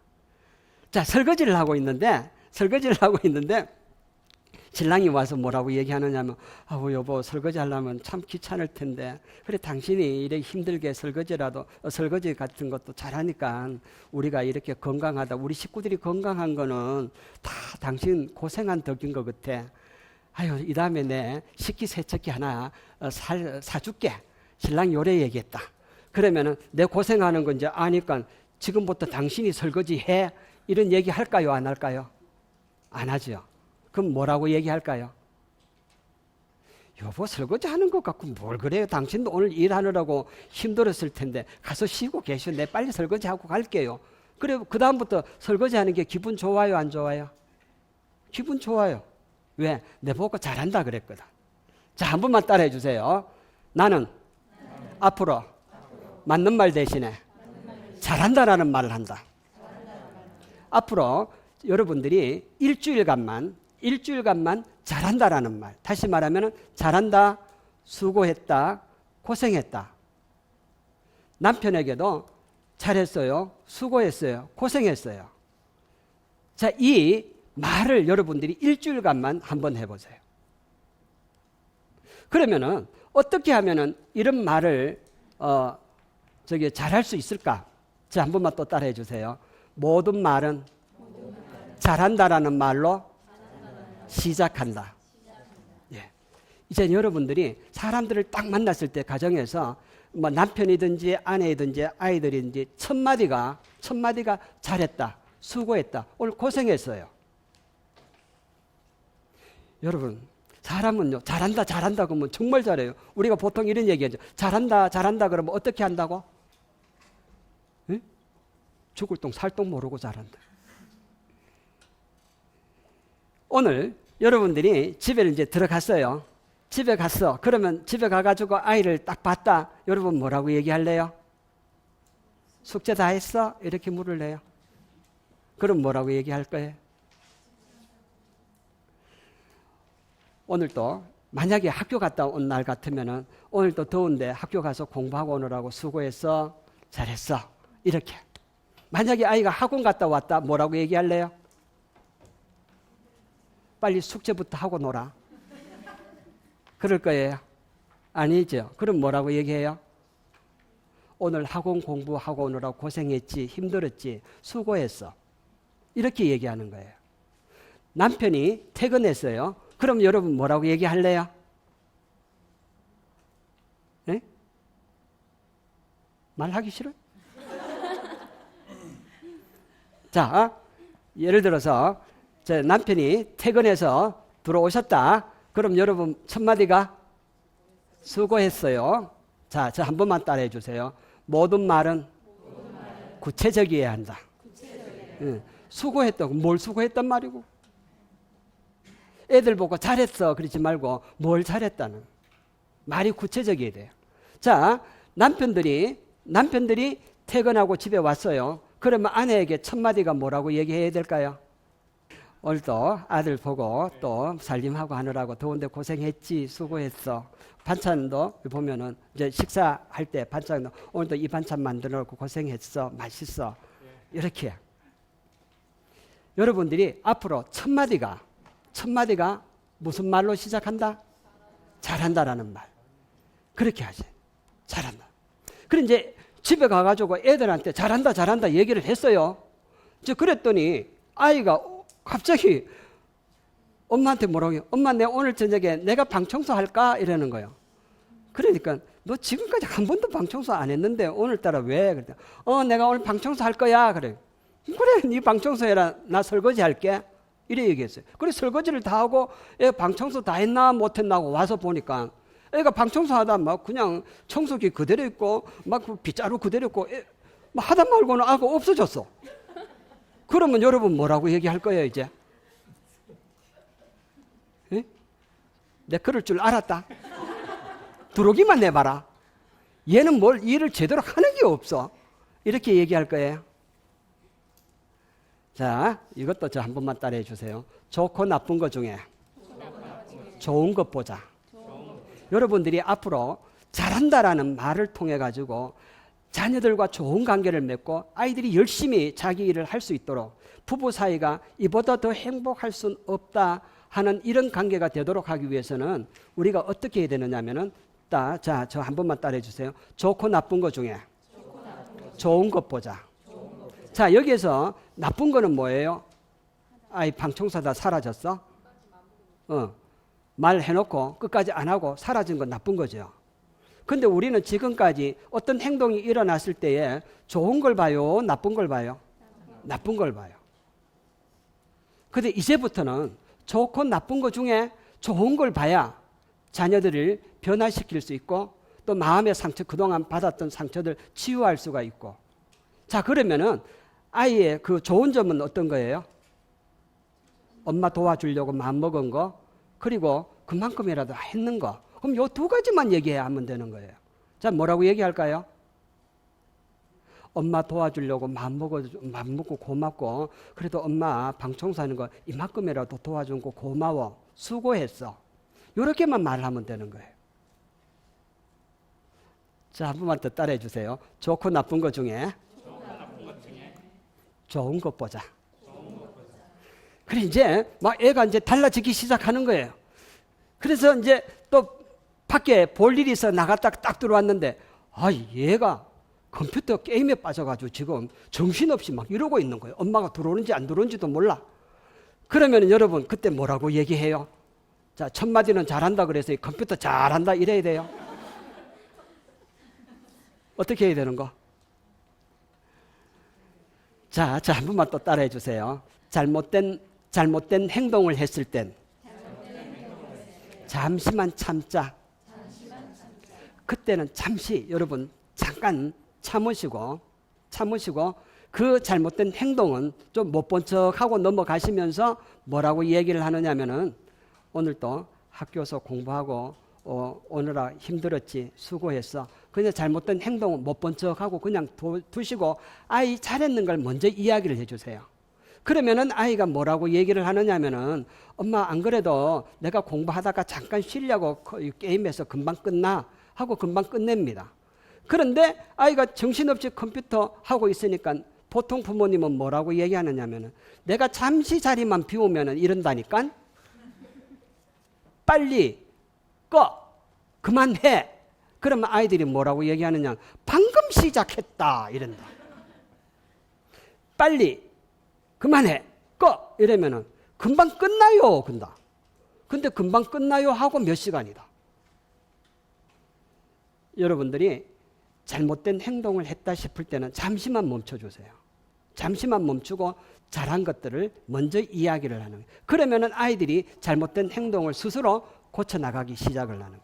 자, 설거지를 하고 있는데 신랑이 와서 뭐라고 얘기하느냐면, 아우 여보, 설거지 하려면 참 귀찮을 텐데 그래 당신이 이렇게 힘들게 설거지 같은 것도 잘하니까 우리가 이렇게 건강하다, 우리 식구들이 건강한 거는 다 당신 고생한 덕인 것 같아. 아유, 이 다음에 내 식기세척기 하나 사줄게. 신랑이 요래 얘기했다. 그러면은 내 고생하는 건 이제 아니까 지금부터 당신이 설거지 해. 이런 얘기 할까요, 안 할까요? 안 하죠. 그럼 뭐라고 얘기할까요? 여보, 설거지 하는 것 같고 뭘 그래요? 당신도 오늘 일하느라고 힘들었을 텐데 가서 쉬고 계셔. 내 빨리 설거지하고 갈게요. 그래, 그 다음부터 설거지 하는 게 기분 좋아요, 안 좋아요? 기분 좋아요. 왜? 내 보고 잘한다 그랬거든. 자, 한 번만 따라해 주세요. 나는 앞으로 맞는 말 대신에 잘한다라는 말을 한다. 앞으로 여러분들이 일주일간만 잘한다라는 말. 다시 말하면 잘한다, 수고했다, 고생했다. 남편에게도 잘했어요, 수고했어요, 고생했어요. 자, 이 말을 여러분들이 일주일간만 한번 해보세요. 그러면은 어떻게 하면은 이런 말을 잘할 수 있을까? 자, 한 번만 또 따라해 주세요. 모든 말은 잘한다라는 말로 시작한다. 예. 이제 여러분들이 사람들을 딱 만났을 때 가정에서 뭐 남편이든지 아내이든지 아이들이든지 첫 마디가 잘했다, 수고했다, 오늘 고생했어요. 여러분, 사람은요 잘한다 그러면 정말 잘해요. 우리가 보통 이런 얘기하죠. 잘한다 그러면 어떻게 한다고? 응? 죽을 똥 살똥 모르고 잘한다. 오늘 여러분들이 집에 이제 들어갔어요. 집에 갔어. 그러면 집에 가가지고 아이를 딱 봤다. 여러분 뭐라고 얘기할래요? 숙제 다 했어? 이렇게 물을래요. 그럼 뭐라고 얘기할 거예요? 오늘도 만약에 학교 갔다 온 날 같으면은 오늘도 더운데 학교 가서 공부하고 오느라고 수고했어? 잘했어? 이렇게. 만약에 아이가 학원 갔다 왔다. 뭐라고 얘기할래요? 빨리 숙제부터 하고 놀아. 그럴 거예요? 아니죠. 그럼 뭐라고 얘기해요? 오늘 학원 공부하고 오느라고 고생했지, 힘들었지, 수고했어. 이렇게 얘기하는 거예요. 남편이 퇴근했어요. 그럼 여러분 뭐라고 얘기할래요? 네? 말하기 싫어요? 자, 예를 들어서 제 남편이 퇴근해서 들어오셨다. 그럼 여러분 첫 마디가 수고했어요. 자, 저 한 번만 따라해 주세요. 모든 말은 구체적이어야 한다. 수고했다고. 뭘 수고했단 말이고. 애들 보고 잘했어 그러지 말고 뭘 잘했다는 말이 구체적이어야 돼요. 자, 남편들이 퇴근하고 집에 왔어요. 그러면 아내에게 첫 마디가 뭐라고 얘기해야 될까요? 오늘도 아들 보고 또 살림하고 하느라고 더운데 고생했지, 수고했어. 반찬도 보면은 이제 식사할 때 반찬도 오늘도 이 반찬 만들어놓고 고생했어, 맛있어. 이렇게. 여러분들이 앞으로 첫 마디가 무슨 말로 시작한다? 잘한다라는 말. 그렇게 하지. 잘한다. 그래 이제 집에 가가지고 애들한테 잘한다 얘기를 했어요. 이제 그랬더니 아이가 갑자기 엄마한테 뭐라고 해요? 엄마, 내 오늘 저녁에 내가 방 청소할까? 이러는 거예요. 그러니까 너 지금까지 한 번도 방 청소 안 했는데 오늘따라 왜? 그랬더니 내가 오늘 방 청소할 거야. 그래. 그래, 네 방 청소해라. 나 설거지 할게. 이래 얘기했어요. 그래, 설거지를 다 하고 애가 방 청소 다 했나 못했나 하고 와서 보니까 애가 방 청소하다 막 그냥 청소기 그대로 있고 막 빗자루 그대로 있고 막 하다 말고는 아가 없어졌어. 그러면 여러분 뭐라고 얘기할 거예요 이제? 에? 내 그럴 줄 알았다. 들어오기만 내봐라. 얘는 뭘 일을 제대로 하는 게 없어. 이렇게 얘기할 거예요. 자, 이것도 저 한 번만 따라해 주세요. 좋고 나쁜 것 중에 좋은 것 보자. 여러분들이 앞으로 잘한다라는 말을 통해 가지고 자녀들과 좋은 관계를 맺고 아이들이 열심히 자기 일을 할 수 있도록 부부 사이가 이보다 더 행복할 수는 없다 하는 이런 관계가 되도록 하기 위해서는 우리가 어떻게 해야 되느냐 하면은 자, 저 한 번만 따라해 주세요. 좋고 나쁜 것 중에 좋은 것 보자. 자, 여기에서 나쁜 거는 뭐예요? 아이 방 청소하다 사라졌어? 말 해놓고 끝까지 안 하고 사라진 건 나쁜 거죠. 근데 우리는 지금까지 어떤 행동이 일어났을 때에 좋은 걸 봐요? 나쁜 걸 봐요? 나쁜 걸 봐요. 근데 이제부터는 좋고 나쁜 것 중에 좋은 걸 봐야 자녀들을 변화시킬 수 있고 또 마음의 상처, 그동안 받았던 상처들 치유할 수가 있고. 자, 그러면은 아이의 그 좋은 점은 어떤 거예요? 엄마 도와주려고 마음먹은 거, 그리고 그만큼이라도 했는 거. 그럼 요 두 가지만 얘기해야 하면 되는 거예요. 자, 뭐라고 얘기할까요? 엄마 도와주려고 마음먹고 고맙고, 그래도 엄마 방 청소하는 거 이만큼이라도 도와준 거 고마워. 수고했어. 요렇게만 말하면 되는 거예요. 자, 한 번만 더 따라해 주세요. 좋고 나쁜 것 중에 좋은 것 보자. 그래, 이제 막 애가 이제 달라지기 시작하는 거예요. 그래서 이제 또 밖에 볼 일이 있어 나갔다 딱 들어왔는데, 얘가 컴퓨터 게임에 빠져가지고 지금 정신없이 막 이러고 있는 거예요. 엄마가 들어오는지 안 들어오는지도 몰라. 그러면 여러분 그때 뭐라고 얘기해요? 자, 첫 마디는 잘한다 그래서 컴퓨터 잘한다 이래야 돼요. 어떻게 해야 되는 거? 자, 한 번만 또 따라해 주세요. 잘못된 행동을 했을 땐 잠시만 참자. 그때는 잠시 여러분 잠깐 참으시고 그 잘못된 행동은 좀 못 본 척하고 넘어가시면서 뭐라고 얘기를 하느냐면은 오늘도 학교에서 공부하고 오느라 힘들었지, 수고했어. 그냥 잘못된 행동은 못 본 척하고 그냥 두시고 아이 잘했는 걸 먼저 이야기를 해주세요. 그러면은 아이가 뭐라고 얘기를 하느냐면은 엄마 안 그래도 내가 공부하다가 잠깐 쉬려고 게임에서 금방 끝나 하고 금방 끝냅니다. 그런데 아이가 정신없이 컴퓨터 하고 있으니까 보통 부모님은 뭐라고 얘기하느냐면은 내가 잠시 자리만 비우면은 이런다니까 빨리 꺼 그만해. 그러면 아이들이 뭐라고 얘기하느냐 방금 시작했다 이런다. 빨리 그만해 꺼 이러면은 금방 끝나요 근다. 근데 금방 끝나요 하고 몇 시간이다. 여러분들이 잘못된 행동을 했다 싶을 때는 잠시만 멈춰주세요. 잠시만 멈추고 잘한 것들을 먼저 이야기를 하는 거예요. 그러면은 아이들이 잘못된 행동을 스스로 고쳐나가기 시작을 하는 거예요.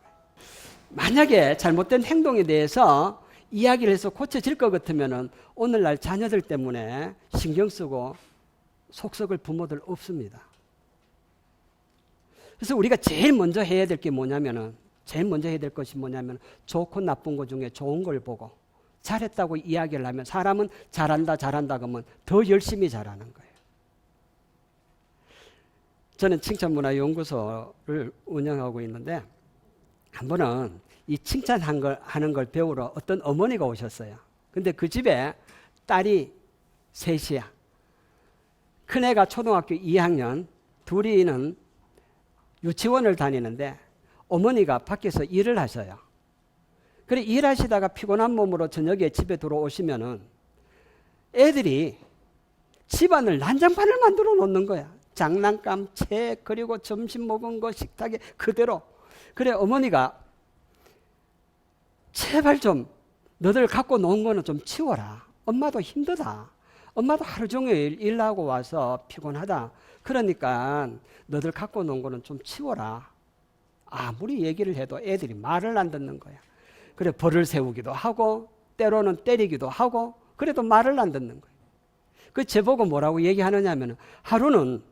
만약에 잘못된 행동에 대해서 이야기를 해서 고쳐질 것 같으면은 오늘날 자녀들 때문에 신경 쓰고 속썩을 부모들 없습니다. 그래서 우리가 제일 먼저 해야 될 게 뭐냐면은, 제일 먼저 해야 될 것이 뭐냐면, 좋고 나쁜 것 중에 좋은 걸 보고 잘했다고 이야기를 하면, 사람은 잘한다 그러면 더 열심히 잘하는 거예요. 저는 칭찬문화연구소를 운영하고 있는데, 한 번은 이 칭찬하는 걸 배우러 어떤 어머니가 오셨어요. 근데 그 집에 딸이 셋이야. 큰애가 초등학교 2학년, 둘이는 유치원을 다니는데 어머니가 밖에서 일을 하셔요. 그래 일하시다가 피곤한 몸으로 저녁에 집에 들어오시면은 애들이 집안을 난장판을 만들어 놓는 거야. 장난감, 책, 그리고 점심 먹은 거 식탁에 그대로. 그래 어머니가 제발 좀 너들 갖고 놓은 거는 좀 치워라. 엄마도 힘들다. 엄마도 하루 종일 일하고 와서 피곤하다. 그러니까 너들 갖고 놓은 거는 좀 치워라. 아무리 얘기를 해도 애들이 말을 안 듣는 거야. 그래 벌을 세우기도 하고 때로는 때리기도 하고 그래도 말을 안 듣는 거야. 그 제보고 뭐라고 얘기하느냐 하면 하루는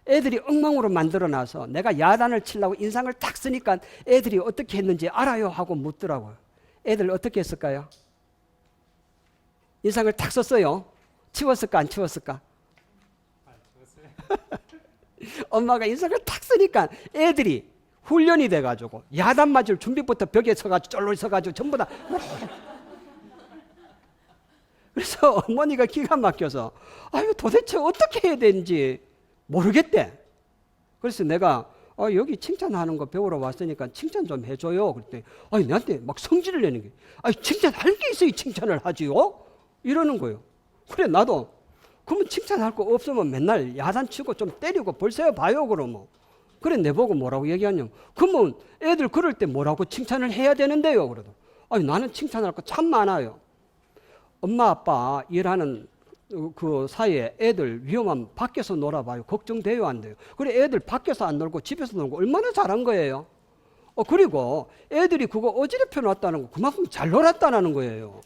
애들이 엉망으로 만들어놔서 내가 야단을 치려고 인상을 딱 쓰니까 애들이 어떻게 했는지 알아요 하고 묻더라고요. 애들 어떻게 했을까요? 인상을 딱 썼어요. 치웠을까 안 치웠을까? 엄마가 인상을 탁 쓰니까 애들이 훈련이 돼가지고 야단 맞을 준비부터 벽에 서가지고 쫄로 서가지고 전부 다 그래서 어머니가 기가 막혀서 아유 도대체 어떻게 해야 되는지 모르겠대. 그래서 내가 여기 칭찬하는 거 배우러 왔으니까 칭찬 좀 해줘요. 그랬더니 아니 나한테 막 성질을 내는 게 아니 칭찬할 게 있어야 칭찬을 하지요? 이러는 거예요. 그래 나도 그러면 칭찬할 거 없으면 맨날 야단치고 좀 때리고 벌써요 봐요 그러면. 그래 내보고 뭐라고 얘기하냐면 그러면 애들 그럴 때 뭐라고 칭찬을 해야 되는데요. 그래도 아니 나는 칭찬할 거 참 많아요. 엄마 아빠 일하는 그 사이에 애들 위험하면 밖에서 놀아봐요. 걱정돼요 안 돼요? 그래 애들 밖에서 안 놀고 집에서 놀고 얼마나 잘한 거예요. 그리고 애들이 그거 어지럽혀 놨다는 거 그만큼 잘 놀았다는 거예요.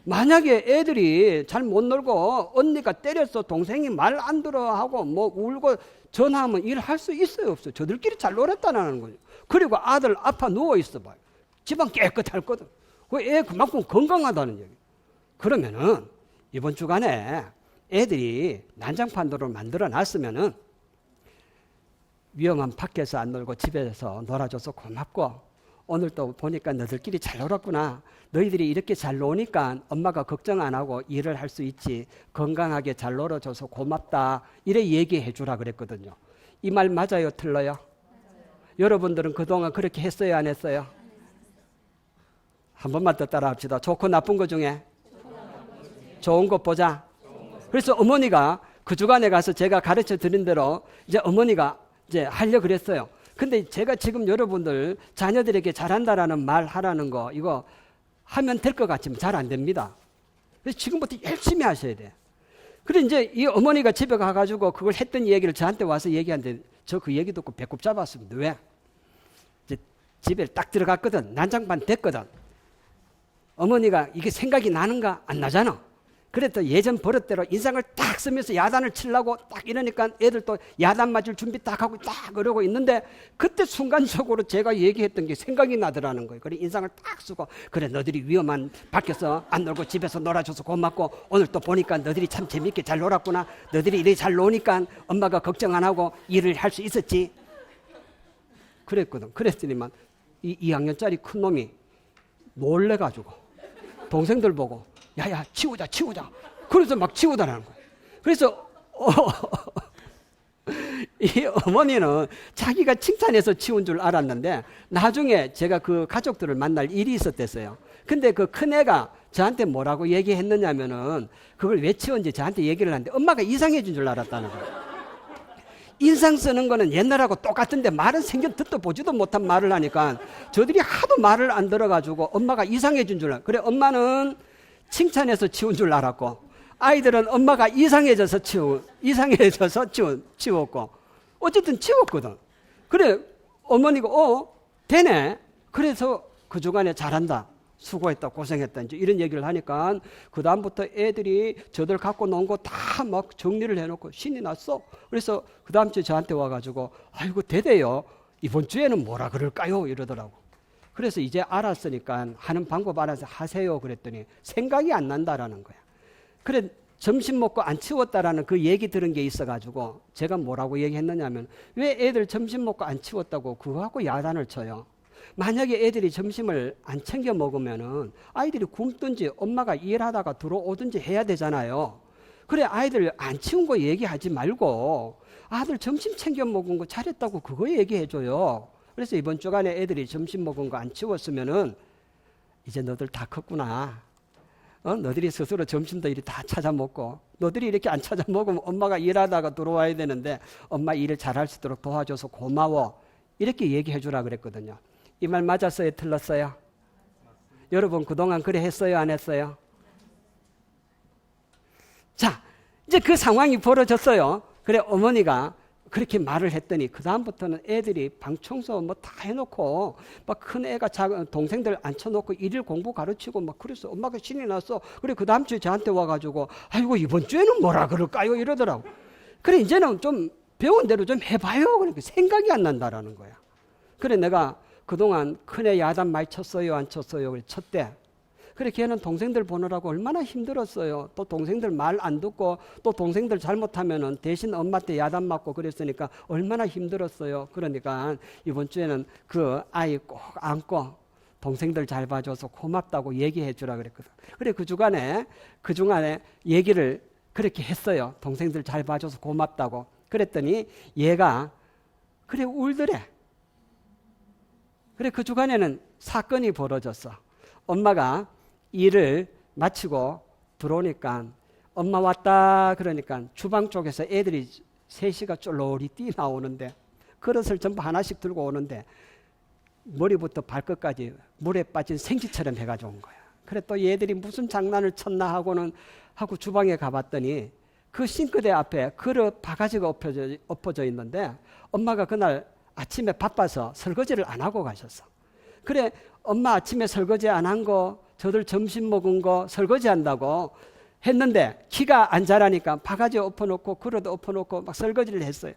만약에 애들이 잘 못 놀고 언니가 때렸어 동생이 말 안 들어 하고 뭐 울고 전화하면 일할 수 있어요 없어요? 저들끼리 잘 놀았다는 거죠. 그리고 아들 아파 누워 있어 봐요. 집안 깨끗할 거든. 그 애 그만큼 건강하다는 얘기. 그러면은 이번 주간에 애들이 난장판도를 만들어 놨으면은 위험한 밖에서 안 놀고 집에서 놀아줘서 고맙고 오늘 또 보니까 너희들끼리 잘 놀았구나. 너희들이 이렇게 잘 노니까 엄마가 걱정 안 하고 일을 할 수 있지. 건강하게 잘 놀아줘서 고맙다. 이래 얘기해 주라 그랬거든요. 이 말 맞아요? 틀려요? 맞아요. 여러분들은 그동안 그렇게 했어요? 안 했어요? 한 번만 더 따라 합시다. 좋고 나쁜 것 중에 좋은 것 보자. 그래서 어머니가 그 주간에 가서 제가 가르쳐 드린 대로 이제 어머니가 이제 하려고 그랬어요. 근데 제가 지금 여러분들 자녀들에게 잘한다라는 말 하라는 거 이거 하면 될 것 같지만 잘 안 됩니다. 그래서 지금부터 열심히 하셔야 돼. 그래 이제 이 어머니가 집에 가가지고 그걸 했던 얘기를 저한테 와서 얘기하는데 저 그 얘기 듣고 배꼽 잡았습니다. 왜? 이제 집에 딱 들어갔거든. 난장판 됐거든. 어머니가 이게 생각이 나는가? 안 나잖아. 그래도 예전 버릇대로 인상을 딱 쓰면서 야단을 치려고 딱 이러니까 애들도 야단 맞을 준비 딱 하고 딱 그러고 있는데 그때 순간적으로 제가 얘기했던 게 생각이 나더라는 거예요. 그래 인상을 딱 쓰고 그래 너희들이 위험한 밖에서 안 놀고 집에서 놀아줘서 고맙고 오늘 또 보니까 너희들이 참 재밌게 잘 놀았구나. 너희들이 이렇게 잘 노니까 엄마가 걱정 안 하고 일을 할 수 있었지. 그랬거든. 그랬더니만 이 2학년짜리 큰 놈이 놀래가지고 동생들 보고 야야 치우자 그래서 막 치우다라는 거예요. 그래서 이 어머니는 자기가 칭찬해서 치운 줄 알았는데 나중에 제가 그 가족들을 만날 일이 있었댔어요. 근데 그 큰애가 저한테 뭐라고 얘기했느냐면은 그걸 왜 치웠는지 저한테 얘기를 하는데 엄마가 이상해 준 줄 알았다는 거예요. 인상 쓰는 거는 옛날하고 똑같은데 말은 생겨 듣도 보지도 못한 말을 하니까 저들이 하도 말을 안 들어가지고 엄마가 이상해 준 줄 알았어요. 그래 엄마는 칭찬해서 치운 줄 알았고 아이들은 엄마가 이상해져서 치웠고 어쨌든 치웠거든. 그래 어머니가 되네. 그래서 그 주간에 잘한다. 수고했다, 고생했다, 이제 이런 얘기를 하니까, 그다음부터 애들이 저들 갖고 논 거 다 막 정리를 해놓고 신이 났어. 그래서 그다음 주에 저한테 와가지고, 아이고, 대대요. 이번 주에는 뭐라 그럴까요? 이러더라고. 그래서 이제 알았으니까 하는 방법 알아서 하세요. 그랬더니 생각이 안 난다라는 거야. 그래, 점심 먹고 안 치웠다라는 그 얘기 들은 게 있어가지고 제가 뭐라고 얘기했느냐면, 왜 애들 점심 먹고 안 치웠다고 그거 갖고 야단을 쳐요? 만약에 애들이 점심을 안 챙겨 먹으면은 아이들이 굶든지 엄마가 일하다가 들어오든지 해야 되잖아요. 그래, 아이들 안 치운 거 얘기하지 말고 아들 점심 챙겨 먹은 거 잘했다고 그거 얘기해줘요. 그래서 이번 주간에 애들이 점심 먹은 거 안 치웠으면은 이제 너들 다 컸구나. 너들이 스스로 점심도 이리 다 찾아 먹고, 너들이 이렇게 안 찾아 먹으면 엄마가 일하다가 들어와야 되는데 엄마 일을 잘할 수 있도록 도와줘서 고마워. 이렇게 얘기해 주라 그랬거든요. 이 말 맞았어요? 틀렸어요? 여러분 그동안 그래 했어요? 안 했어요? 자, 이제 그 상황이 벌어졌어요. 그래, 어머니가 그렇게 말을 했더니 그 다음부터는 애들이 방 청소 뭐 다 해놓고 막 큰 애가 작은 동생들 앉혀놓고 일일 공부 가르치고 막 그래서 엄마가 신이 났어. 그래, 그 다음 주에 저한테 와가지고 아이고, 이번 주에는 뭐라 그럴까요? 이러더라고. 그래, 이제는 좀 배운 대로 좀 해봐요. 그러니까 생각이 안 난다라는 거야. 그래, 내가 그동안 큰애 야단 많이 쳤어요? 안 쳤어요? 그래, 쳤대. 그래, 걔는 동생들 보느라고 얼마나 힘들었어요. 또 동생들 말 안 듣고 또 동생들 잘못하면은 대신 엄마한테 야단 맞고 그랬으니까 얼마나 힘들었어요. 그러니까 이번 주에는 그 아이 꼭 안고 동생들 잘 봐줘서 고맙다고 얘기해 주라 그랬거든. 그래, 그 중간에 얘기를 그렇게 했어요. 동생들 잘 봐줘서 고맙다고. 그랬더니 얘가 그래 울더래. 그래, 그 주간에는 사건이 벌어졌어. 엄마가 일을 마치고 들어오니까 엄마 왔다 그러니까 주방 쪽에서 애들이 셋이가 쫄로리 뛰 나오는데, 그릇을 전부 하나씩 들고 오는데 머리부터 발끝까지 물에 빠진 생쥐처럼 해가지고 온 거야. 그래, 또 얘들이 무슨 장난을 쳤나 하고 주방에 가봤더니 그 싱크대 앞에 그릇 바가지가 엎어져 있는데 엄마가 그날 아침에 바빠서 설거지를 안 하고 가셨어. 그래, 엄마 아침에 설거지 안 한 거, 저들 점심 먹은 거 설거지 한다고 했는데 키가 안 자라니까 바가지 엎어놓고 그릇 엎어놓고 막 설거지를 했어요.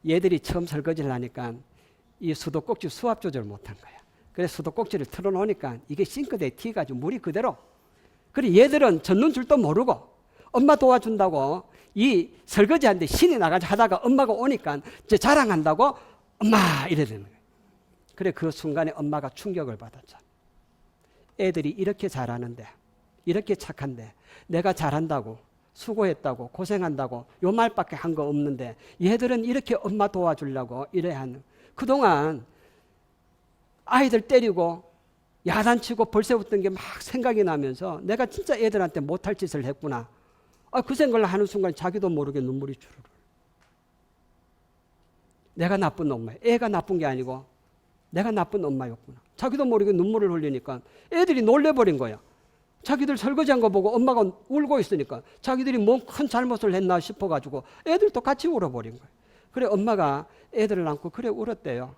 얘들이 처음 설거지를 하니까 이 수도꼭지 수압 조절 못한 거야. 그래서 수도꼭지를 틀어놓으니까 이게 싱크대에 튀어가지고 물이 그대로. 그래, 얘들은 젓는 줄도 모르고 엄마 도와준다고 이 설거지하는데 신이 나가지고 하다가 엄마가 오니까 이제 자랑한다고 엄마 이래 되는 거예요. 그래, 그 순간에 엄마가 충격을 받았잖아. 애들이 이렇게 잘하는데, 이렇게 착한데, 내가 잘한다고, 수고했다고, 고생한다고 요 말밖에 한 거 없는데 얘들은 이렇게 엄마 도와주려고 이래 하는. 그동안 아이들 때리고 야단치고 벌새웠던 게 막 생각이 나면서 내가 진짜 애들한테 못할 짓을 했구나. 그 생각을 하는 순간 자기도 모르게 눈물이 주르르. 내가 나쁜 엄마야. 애가 나쁜 게 아니고 내가 나쁜 엄마였구나. 자기도 모르게 눈물을 흘리니까 애들이 놀래버린 거야. 자기들 설거지한 거 보고 엄마가 울고 있으니까 자기들이 뭔 큰 잘못을 했나 싶어가지고 애들도 같이 울어버린 거야. 그래, 엄마가 애들을 안고 그래 울었대요.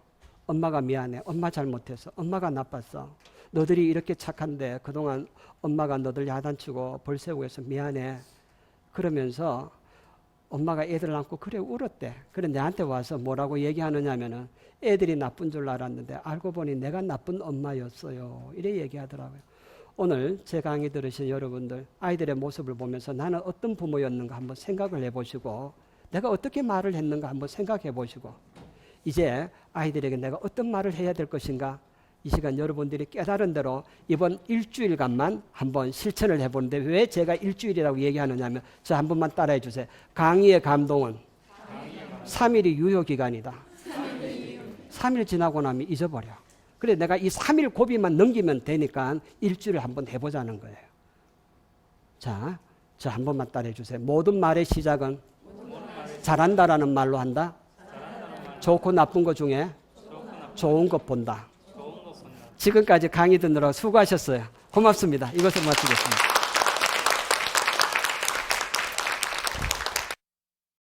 엄마가 미안해. 엄마 잘못했어. 엄마가 나빴어. 너들이 이렇게 착한데 그동안 엄마가 너들 야단치고 벌새고 해서 미안해. 그러면서 엄마가 애들을 안고 그래 울었대. 그래, 내한테 와서 뭐라고 얘기하느냐면은 애들이 나쁜 줄 알았는데 알고 보니 내가 나쁜 엄마였어요. 이래 얘기하더라고요. 오늘 제 강의 들으신 여러분들, 아이들의 모습을 보면서 나는 어떤 부모였는가 한번 생각을 해보시고, 내가 어떻게 말을 했는가 한번 생각해 보시고, 이제 아이들에게 내가 어떤 말을 해야 될 것인가, 이 시간 여러분들이 깨달은 대로 이번 일주일간만 한번 실천을 해보는데, 왜 제가 일주일이라고 얘기하느냐 하면, 저 한 번만 따라해 주세요. 강의의 감동은 3일이 유효기간이다. 3일 지나고 나면 잊어버려. 그래, 내가 이 3일 고비만 넘기면 되니까 일주일을 한번 해보자는 거예요. 자, 저 한 번만 따라해 주세요. 모든 말의 시작은 잘한다라는 말로 한다. 좋고 나쁜 것 중에 좋은 것 본다. 지금까지 강의 듣느라 수고하셨어요. 고맙습니다. 이것을 마치겠습니다.